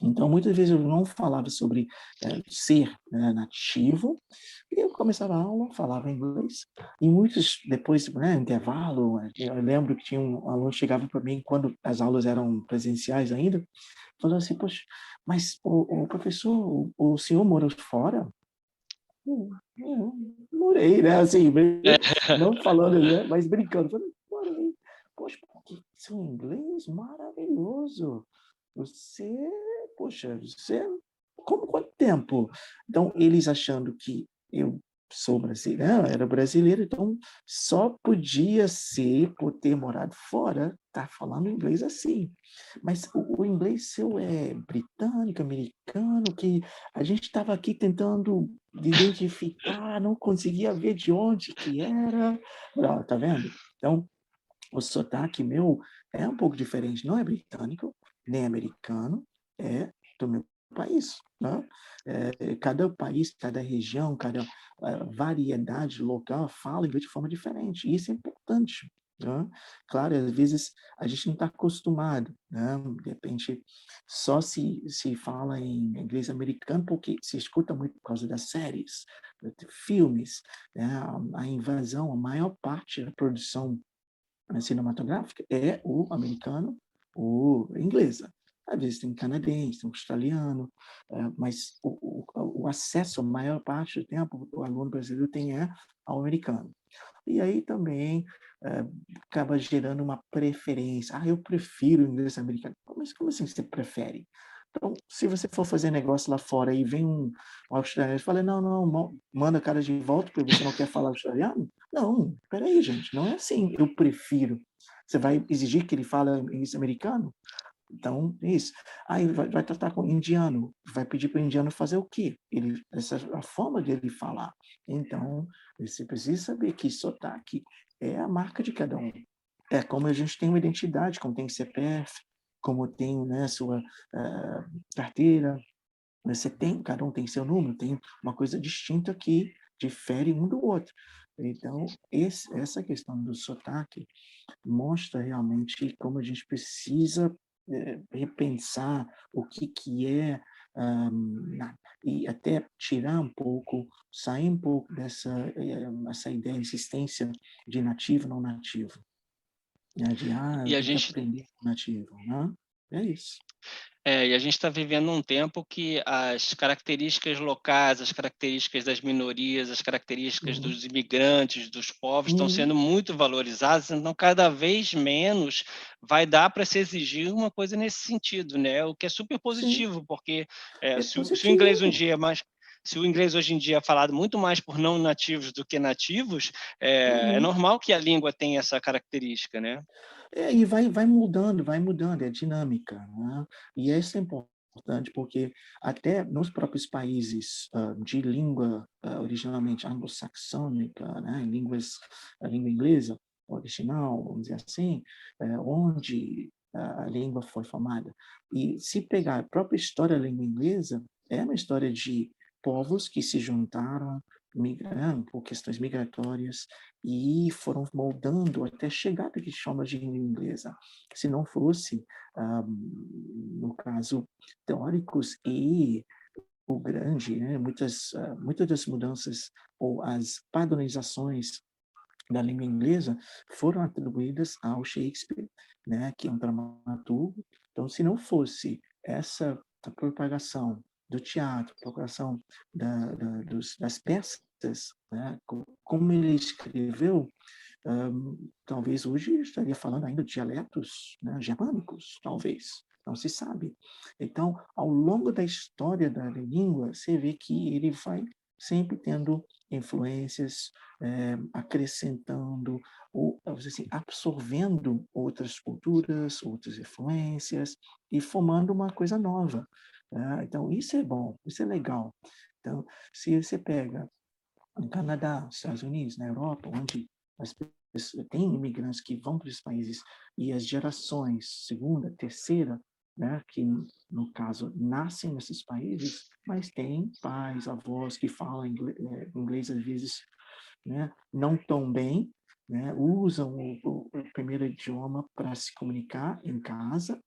Então, muitas vezes eu não falava sobre, ser, nativo, e eu começava a aula, falava inglês, e muitos depois, né, intervalo, eu lembro que tinha um aluno que chegava para mim quando as aulas eram presenciais ainda, falando assim: "Poxa, mas o professor, o senhor morou fora?" Morei, né, assim, É. não falando, né, mas brincando, falei: "Morei. Poxa, que seu inglês maravilhoso. Você, poxa, você como quanto tempo?" Então, eles achando que eu sou brasileiro, era brasileiro, então só podia ser por ter morado fora, tá falando inglês assim. Mas o inglês seu é britânico, americano, que a gente estava aqui tentando identificar, não conseguia ver de onde que era. Ó, tá vendo? Então, o sotaque meu é um pouco diferente, não é britânico, nem americano, é do meu país, né? Cada país, cada região, cada variedade local fala inglês de forma diferente, e isso é importante, né? Claro, às vezes a gente não está acostumado, né? De repente, só se fala em inglês americano porque se escuta muito por causa das séries, filmes, né? A invasão, a maior parte da produção cinematográfica é o americano, o inglesa. Às vezes tem canadense, tem australiano, mas o acesso, a maior parte do tempo, o aluno brasileiro tem ao americano. E aí também acaba gerando uma preferência. Eu prefiro o inglês americano. Como assim você prefere? Então, se você for fazer negócio lá fora e vem um australiano e fala, não, não, manda a cara de volta porque você não quer falar australiano? Não, peraí, gente, não é assim, eu prefiro. Você vai exigir que ele fale inglês americano? Então, é isso. Aí vai tratar com indiano, vai pedir para o indiano fazer o quê? Essa é a forma dele falar. Então, você precisa saber que sotaque é a marca de cada um. É como a gente tem uma identidade, como tem CPF, como tem, né, sua carteira, você tem, cada um tem seu número, tem uma coisa distinta que difere um do outro. Então, essa questão do sotaque mostra realmente como a gente precisa repensar o que é e até tirar um pouco, sair um pouco essa ideia, insistência de nativo não nativo, né? De E eu a tenho que gente aprender com nativo, né? É isso. e a gente está vivendo um tempo que as características locais, as características das minorias, as características Uhum. dos imigrantes, dos povos, estão Uhum. sendo muito valorizadas, então cada vez menos vai dar para se exigir uma coisa nesse sentido, né? O que é super Sim, positivo, porque é se o inglês um positivo. dia é mais se o inglês hoje em dia é falado muito mais por não nativos do que nativos, é Uhum. normal que a língua tenha essa característica, né? E vai mudando, é dinâmica, né? E isso é importante porque até nos próprios países de língua originalmente anglo-saxônica, né? A língua inglesa original, vamos dizer assim, onde a língua foi formada. E se pegar a própria história da língua inglesa, é uma história de povos que se juntaram, migrando por questões migratórias, e foram moldando até chegar a que chama de língua inglesa. Se não fosse, no caso, teóricos e o grande, né, muitas das mudanças ou as padronizações da língua inglesa foram atribuídas ao Shakespeare, né, que é um dramaturgo. Então, se não fosse essa propagação do teatro, propagação das peças, né, como ele escreveu, talvez hoje estaria falando ainda de dialetos, né, germânicos, talvez, não se sabe. Então, ao longo da história da língua, você vê que ele vai sempre tendo influências, acrescentando ou, vamos dizer assim, absorvendo outras culturas, outras influências e formando uma coisa nova. Né? Então, isso é bom, isso é legal. Então, se você pega no Canadá, Estados Unidos, na Europa, onde as pessoas, tem imigrantes que vão para os países e as gerações, segunda, terceira, né, que no caso nascem nesses países, mas tem pais, avós que falam inglês às vezes, né, não tão bem, né, usam o primeiro idioma para se comunicar em casa,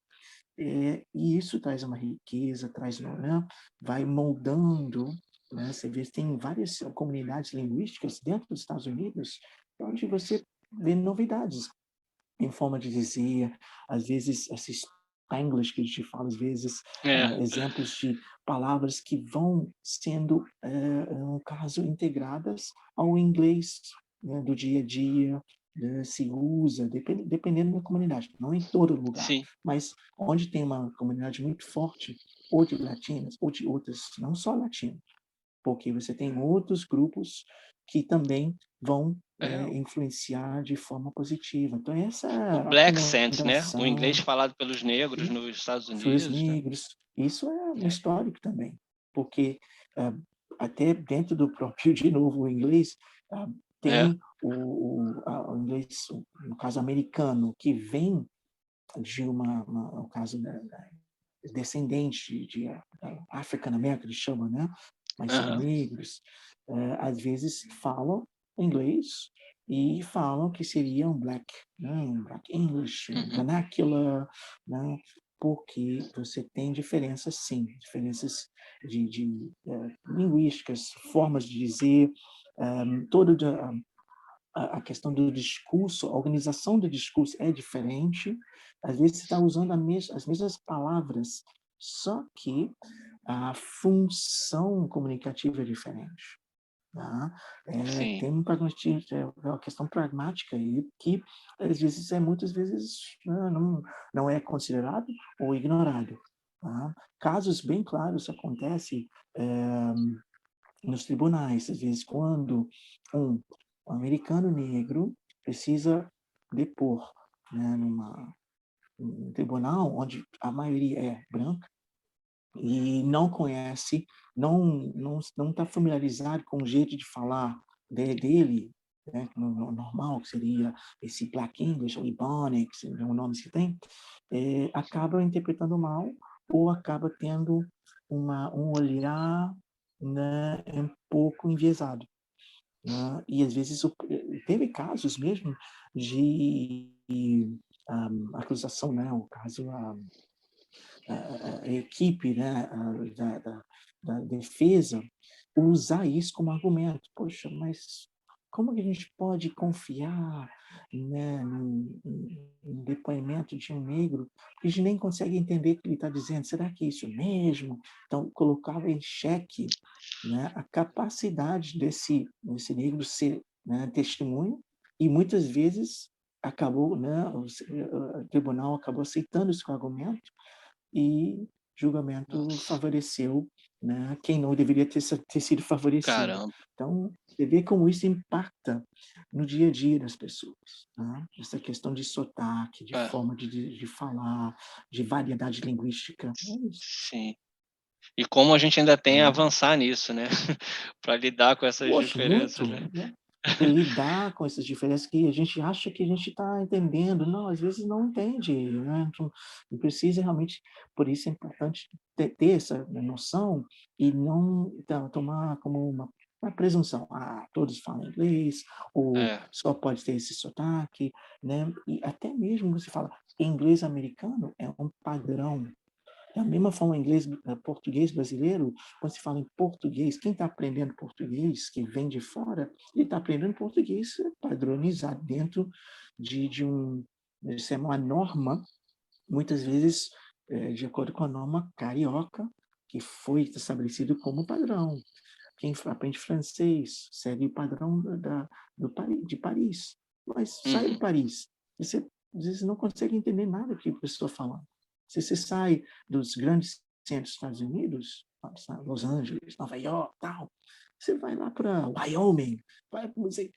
e isso traz uma riqueza, né, vai moldando, né, você vê, tem várias comunidades linguísticas dentro dos Estados Unidos, onde você vê novidades em forma de dizer, às vezes esses Spanglish que a gente fala, às vezes É, exemplos de palavras que vão sendo, no caso, integradas ao inglês, né, do dia a dia, né, se usa, dependendo da comunidade, não em todo lugar, sim. mas onde tem uma comunidade muito forte, ou de latinas, ou de outras, não só latinos, porque você tem outros grupos que também vão É, influenciar de forma positiva. Então, essa o Black Accent, né? O inglês acomodação falado pelos negros e nos Estados os Unidos, né? negros, isso é É. histórico também, porque até dentro do próprio, de novo, o inglês, É. tem o inglês, no caso americano, que vem de no caso, descendente de African American, eles chamam, né? Mas são Aham. negros, às vezes falam inglês e falam que seria um black English, um Uhum. vernacular, né? Porque você tem diferenças, sim, diferenças linguísticas, formas de dizer, todo a questão do discurso, a organização do discurso é diferente. Às vezes você está usando as mesmas palavras, só que a função comunicativa é diferente. Tá? Sim. Tem um pragmatismo, é uma questão pragmática aí que às vezes muitas vezes não é considerado ou ignorado. Tá? Casos bem claros acontecem nos tribunais, às vezes quando um americano negro precisa depor, né, num tribunal onde a maioria é branca e não conhece, não está familiarizado com o jeito de falar dele, né, normal, que seria esse Black English, ou Ebonics, o nome que tem, acaba interpretando mal ou acaba tendo um olhar, né, um pouco enviesado. Né? E às vezes teve casos mesmo de acusação, né? O caso a equipe, né, da defesa usar isso como argumento. Poxa, mas como que a gente pode confiar, né, no depoimento de um negro que a gente nem consegue entender o que ele está dizendo? Será que é isso mesmo? Então, colocava em xeque, né, a capacidade desse negro ser, né, testemunho, e muitas vezes acabou, né, o tribunal acabou aceitando esse argumento e julgamento Nossa. favoreceu, né, quem não deveria ter sido favorecido. Caramba. Então, você vê como isso impacta no dia a dia das pessoas. Né? Essa questão de sotaque, de É, forma de falar, de variedade linguística. É isso. sim. E como a gente ainda tem a Né? avançar nisso, né? Para lidar com essas Poxa, diferenças, muito. né? Né? Lidar com essas diferenças que a gente acha que a gente está entendendo, não, às vezes não entende, né? Então, precisa realmente, por isso é importante ter essa noção e não tomar como uma presunção, todos falam inglês, ou É. só pode ter esse sotaque, né? E até mesmo você fala, inglês americano é um padrão. Da mesma forma, inglês, português brasileiro, quando se fala em português, quem está aprendendo português, que vem de fora, ele está aprendendo português padronizado dentro de uma norma, muitas vezes de acordo com a norma carioca, que foi estabelecido como padrão. Quem aprende francês segue o padrão de Paris, mas sai de Uhum. Paris. Você às vezes não consegue entender nada do que a pessoa está falando. Se você sai dos grandes centros dos Estados Unidos, Los Angeles, Nova York, tal, você vai lá para Wyoming, você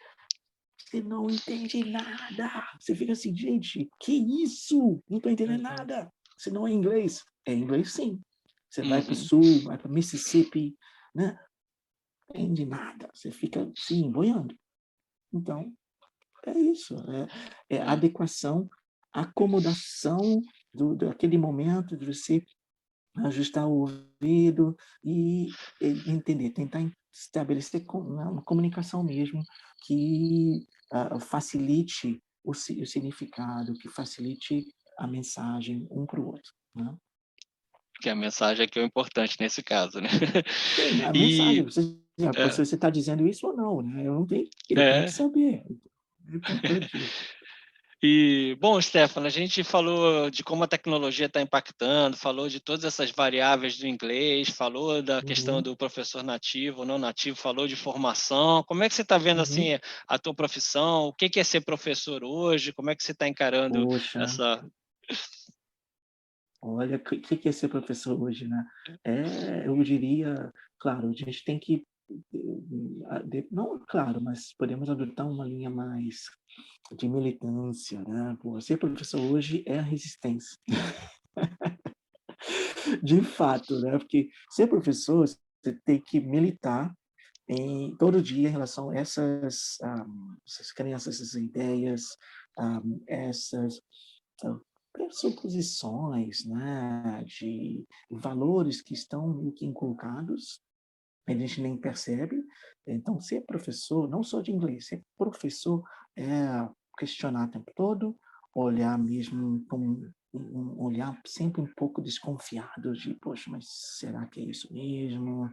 não entende nada. Você fica assim, gente, que isso? Não estou entendendo Uhum. nada. Se não é inglês, é inglês sim. Você vai para o Uhum. sul, vai para Mississippi, né? Não entende nada. Você fica assim, boiando. Então, é isso. É É. adequação, acomodação daquele momento de você ajustar o ouvido e entender, tentar estabelecer uma comunicação mesmo que facilite o significado, que facilite a mensagem um para o outro. Né? Que a mensagem aqui é o importante nesse caso, né? Sim, a mensagem, E se é, você está dizendo isso ou não, né? Eu não tenho, eu tenho que é. saber. É importante isso. E, bom, Stefano, a gente falou de como a tecnologia está impactando, falou de todas essas variáveis do inglês, falou da questão Uhum, do professor nativo ou não nativo, falou de formação. Como é que você está vendo uhum. assim a tua profissão? O que é ser professor hoje? Como é que você está encarando Poxa, essa? olha, o que é ser professor hoje, né? Eu diria, claro, a gente tem que não, claro, mas podemos adotar uma linha mais de militância, né? Pô, ser professor hoje é a resistência. De fato, né? Porque ser professor, você tem que militar todo dia em relação a essas crenças, essas ideias, essas ah, pressuposições, né? De valores que estão meio que inculcados, a gente nem percebe. Então, ser professor, não só de inglês, ser professor é questionar o tempo todo, olhar mesmo com um olhar sempre um pouco desconfiado de, poxa, mas será que é isso mesmo?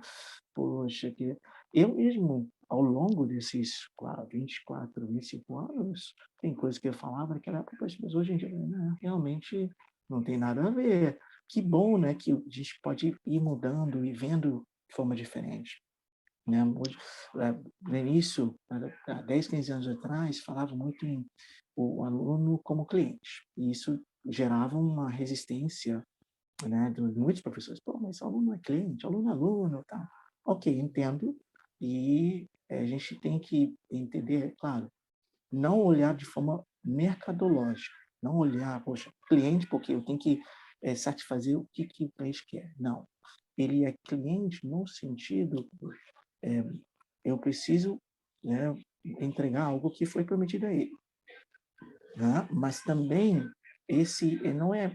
Poxa, que eu mesmo, ao longo desses 24, 25 anos, tem coisas que eu falava naquela época, poxa, mas hoje em dia, né, realmente não tem nada a ver. Que bom, né, que a gente pode ir mudando e vendo de forma diferente, né? Hoje, no início, há 10, 15 anos atrás, falava muito em o aluno como cliente, e isso gerava uma resistência, né, de muitos professores. Pô, mas aluno é cliente, aluno é aluno, tá? Ok, entendo, e a gente tem que entender, claro, não olhar de forma mercadológica, não olhar, poxa, cliente, porque eu tenho que satisfazer o que o cliente quer. Não. Ele é cliente no sentido, é, eu preciso, né, entregar algo que foi prometido a ele, né? Mas também esse não é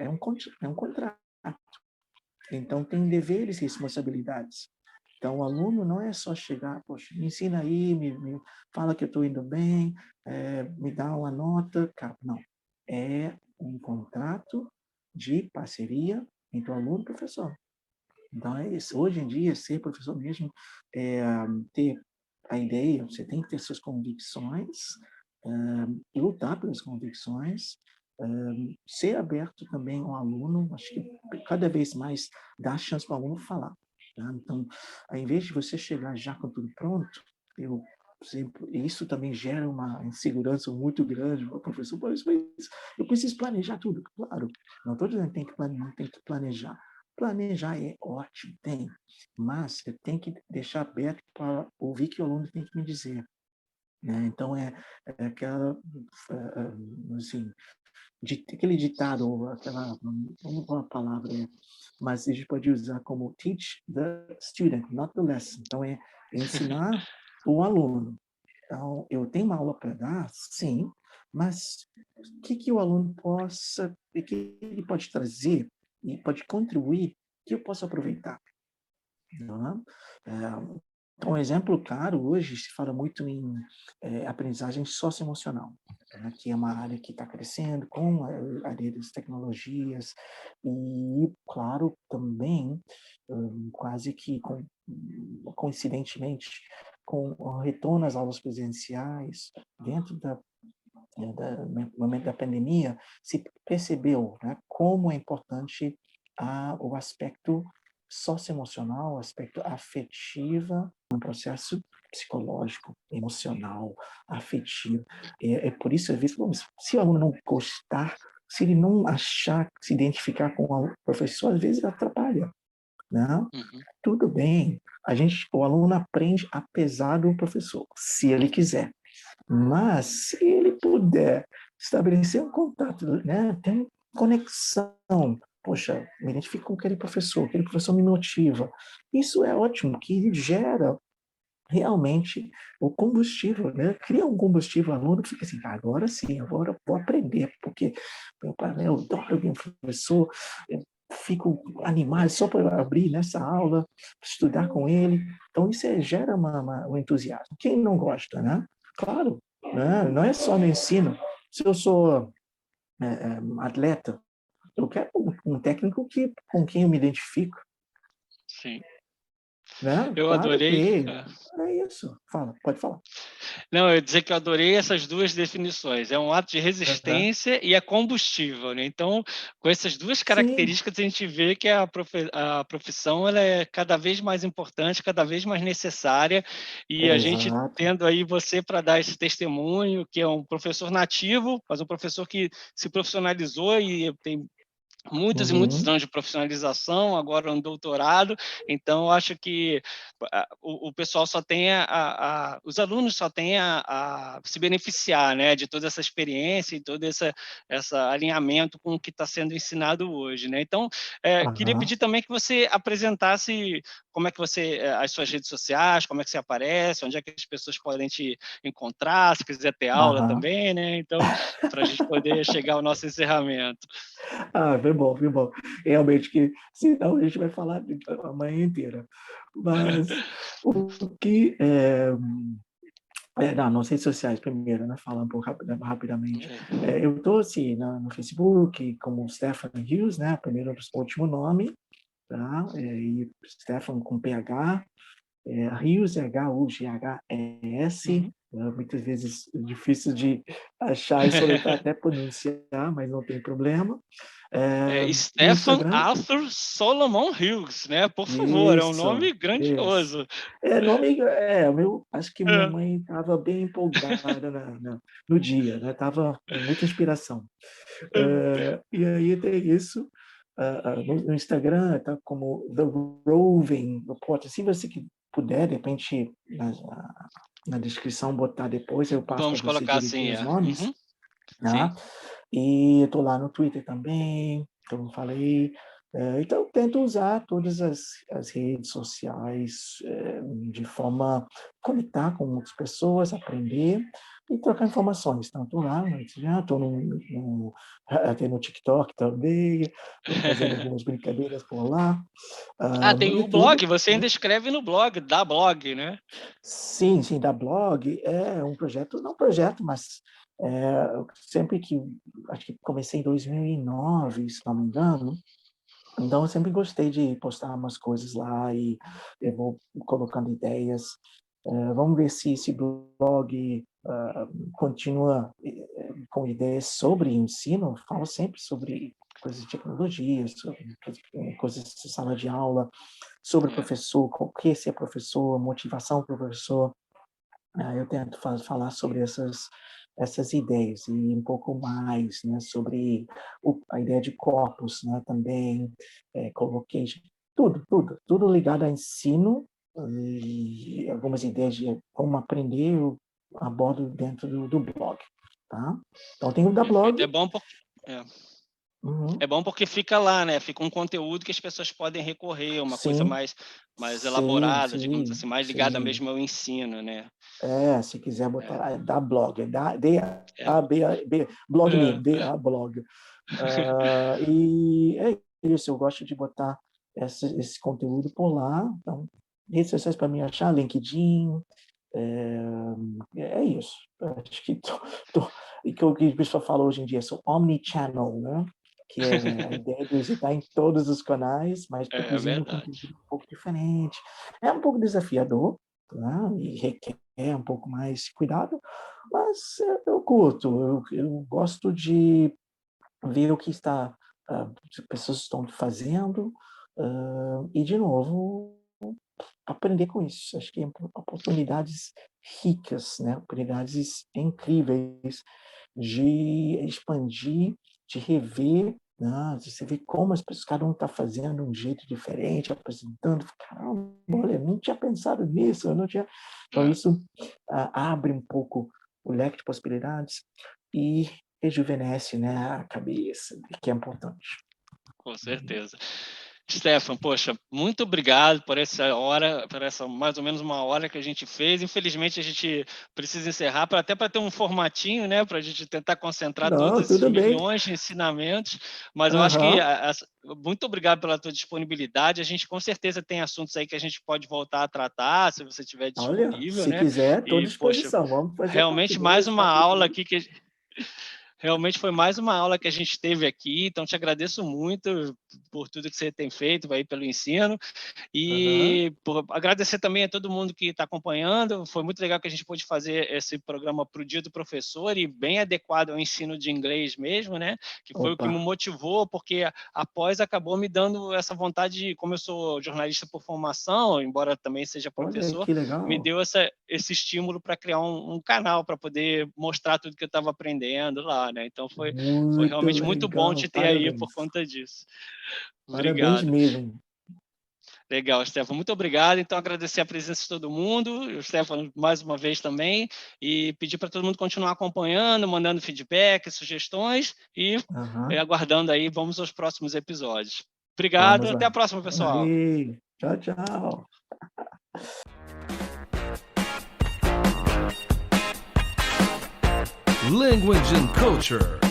um contrato. Então tem deveres e responsabilidades. Então o aluno não é só chegar, poxa, me ensina aí, me fala que eu estou indo bem, me dá uma nota, cara. Não, é um contrato de parceria entre o aluno e o professor. Então é isso. Hoje em dia, ser professor mesmo é ter a ideia, você tem que ter suas convicções, lutar pelas convicções, ser aberto também ao aluno, acho que cada vez mais dar chance para o aluno falar. Tá? Então, ao invés de você chegar já com tudo pronto, eu sempre, isso também gera uma insegurança muito grande para o professor, mas eu preciso planejar tudo, claro. Não estou dizendo que não tem que planejar. Planejar é ótimo, tem, mas eu tenho que deixar aberto para ouvir o que o aluno tem que me dizer, né? Então, é aquela, assim, aquele ditado, ou aquela, não qual a palavra é, mas a gente pode usar como teach the student, not the lesson. Então, é ensinar o aluno. Então, eu tenho uma aula para dar, sim, mas o que o aluno o que ele pode trazer e pode contribuir, que eu possa aproveitar. Né? Então, um exemplo claro, hoje se fala muito em aprendizagem socioemocional, né, que é uma área que está crescendo com a área das tecnologias e, claro, também, quase que coincidentemente, com o retorno às aulas presenciais, dentro no momento da pandemia, se percebeu, né, como é importante o aspecto socioemocional, o aspecto afetivo, um processo psicológico, emocional, afetivo. É por isso, às vezes, se o aluno não gostar, se ele não achar, se identificar com o professor, às vezes atrapalha. Né? Uhum. Tudo bem, o aluno aprende apesar do professor, se ele quiser. Mas, se ele puder estabelecer um contato, né, ter conexão, poxa, me identifico com aquele professor me motiva. Isso é ótimo, que gera realmente o combustível, né? Cria um combustível, o aluno fica assim, agora sim, agora eu vou aprender, porque meu pai, eu adoro meu professor, eu fico animado só para abrir nessa aula, estudar com ele. Então, isso gera um entusiasmo. Quem não gosta, né? Claro, né? Não é só no ensino. Se eu sou atleta, eu quero um técnico com quem eu me identifico, Sim. né? Eu Claro adorei. que é isso. Pode falar. Não, eu ia dizer que eu adorei essas duas definições. É um ato de Uhum. resistência e é combustível, né? Então, com essas duas Sim, características, a gente vê que a profissão ela é cada vez mais importante, cada vez mais necessária, e a gente exato. tendo aí você para dar esse testemunho, que é um professor nativo, mas um professor que se profissionalizou e tem muitos e muitos Uhum. anos de profissionalização, agora um doutorado, então eu acho que o pessoal só tem os alunos só têm a se beneficiar, né, de toda essa experiência e todo essa alinhamento com o que está sendo ensinado hoje, né. Então, queria Aham. pedir também que você apresentasse como é que você as suas redes sociais, como é que você aparece, onde é que as pessoas podem te encontrar, se quiser ter aula Aham. também, né, então, para a gente poder chegar ao nosso encerramento. Ah, foi bom, foi bom. Realmente que senão a gente vai falar a manhã inteira. Mas o que, não, nas redes sociais primeiro, né, falar um pouco rapidamente. Eu estou, assim, no Facebook como Stefan Hughes, né, primeiro último nome, tá, e Stefan com PH, Hughes, Hughs, muitas vezes é difícil de achar e soletrar até pronunciar, mas não tem problema. No Stefan Instagram, Arthur Solomon Hughes, né? Por favor, é um isso, nome isso. grandioso. Acho que minha É. mãe estava bem empolgada no dia, né? Tava com muita inspiração. E aí tem isso, no Instagram, tá como The Roving Reporter. Se você que puder, de repente, na descrição botar depois, eu passo para Vamos você colocar assim, direitinho os é. nomes, Uhum, sim. tá? E estou lá no Twitter também, como falei. Então, eu tento usar todas as redes sociais de forma a conectar com outras pessoas, aprender e trocar informações. Então, estou lá no Instagram, estou até no TikTok também, estou fazendo algumas brincadeiras por lá. Tem No o YouTube, blog, você ainda escreve no blog, da blog, né? sim, sim, da blog é um projeto, não projeto, mas sempre que, acho que comecei em 2009, se não me engano, então eu sempre gostei de postar umas coisas lá e eu vou colocando ideias. Vamos ver se esse blog continua com ideias sobre ensino. Eu falo sempre sobre coisas de tecnologia, sobre coisas de sala de aula, sobre o É. professor, o que é ser professor, motivação para o professor. Eu tento falar sobre essas ideias e um pouco mais, né, sobre a ideia de corpus, né, também, collocation, tudo ligado a ensino e algumas ideias de como aprender eu abordo dentro do blog, tá. Então tem o da Perfeito. blog. É. Uhum. É bom porque fica lá, né? Fica um conteúdo que as pessoas podem recorrer, uma coisa Sim, mais sim, elaborada, digamos sim, assim, mais ligada sim. mesmo ao ensino, né? Se quiser botar É. lá, é da blog, é da É. D-A-B, blog É. mesmo, D-A blog. E é isso, eu gosto de botar esse conteúdo por lá. Então, redes sociais para mim achar, LinkedIn, é isso. Acho que e que o que o pessoal fala hoje em dia, sou omnichannel, né? Que é a ideia de estar em todos os canais, mas É produzindo um verdade. conteúdo um pouco diferente. É um pouco desafiador, né? E requer um pouco mais cuidado, mas eu curto, eu gosto de ver o que as pessoas estão fazendo, e de novo aprender com isso. Acho que é oportunidades ricas, né, oportunidades incríveis de expandir, de rever, né, de você ver como as pessoas, cada um está fazendo de um jeito diferente, apresentando, caramba, olha, eu não tinha pensado nisso, eu não tinha. Então É, isso abre um pouco o leque de possibilidades e rejuvenesce, né, a cabeça, que é importante. com certeza. Stefan, poxa, muito obrigado por essa hora, por essa mais ou menos uma hora que a gente fez. Infelizmente, a gente precisa encerrar, até para ter um formatinho, né, para a gente tentar concentrar Não, todos esses tudo bem. milhões de ensinamentos. Mas eu acho que Aham. muito obrigado pela tua disponibilidade. A gente com certeza tem assuntos aí que a gente pode voltar a tratar, se você estiver Olha, disponível, se né? quiser, estou à E, poxa, disposição. Vamos fazer parte realmente mais 2, uma parte aula 3. aqui que realmente foi mais uma aula que a gente teve aqui, então te agradeço muito por tudo que você tem feito aí pelo ensino Aham. e por agradecer também a todo mundo que está acompanhando. Foi muito legal que a gente pôde fazer esse programa para o Dia do Professor e bem adequado ao ensino de inglês mesmo, né? Que foi o que Opa, me motivou, porque após acabou me dando essa vontade, como eu sou jornalista por formação, embora também seja olha professor, que me legal. deu esse estímulo para criar um canal para poder mostrar tudo que eu estava aprendendo lá. lá, né? Então foi Muito realmente muito bom legal, te ter aí parabéns. por conta disso. Parabéns Obrigado. mesmo. Legal, Stefano, muito obrigado. Então, agradecer a presença de todo mundo, o Stefano mais uma vez também, e pedir para todo mundo continuar acompanhando, mandando feedback, sugestões e Aham. aguardando aí, vamos aos próximos episódios. Obrigado, Vamos até a lá. próxima, pessoal. Aí. Tchau, tchau. Language and Culture.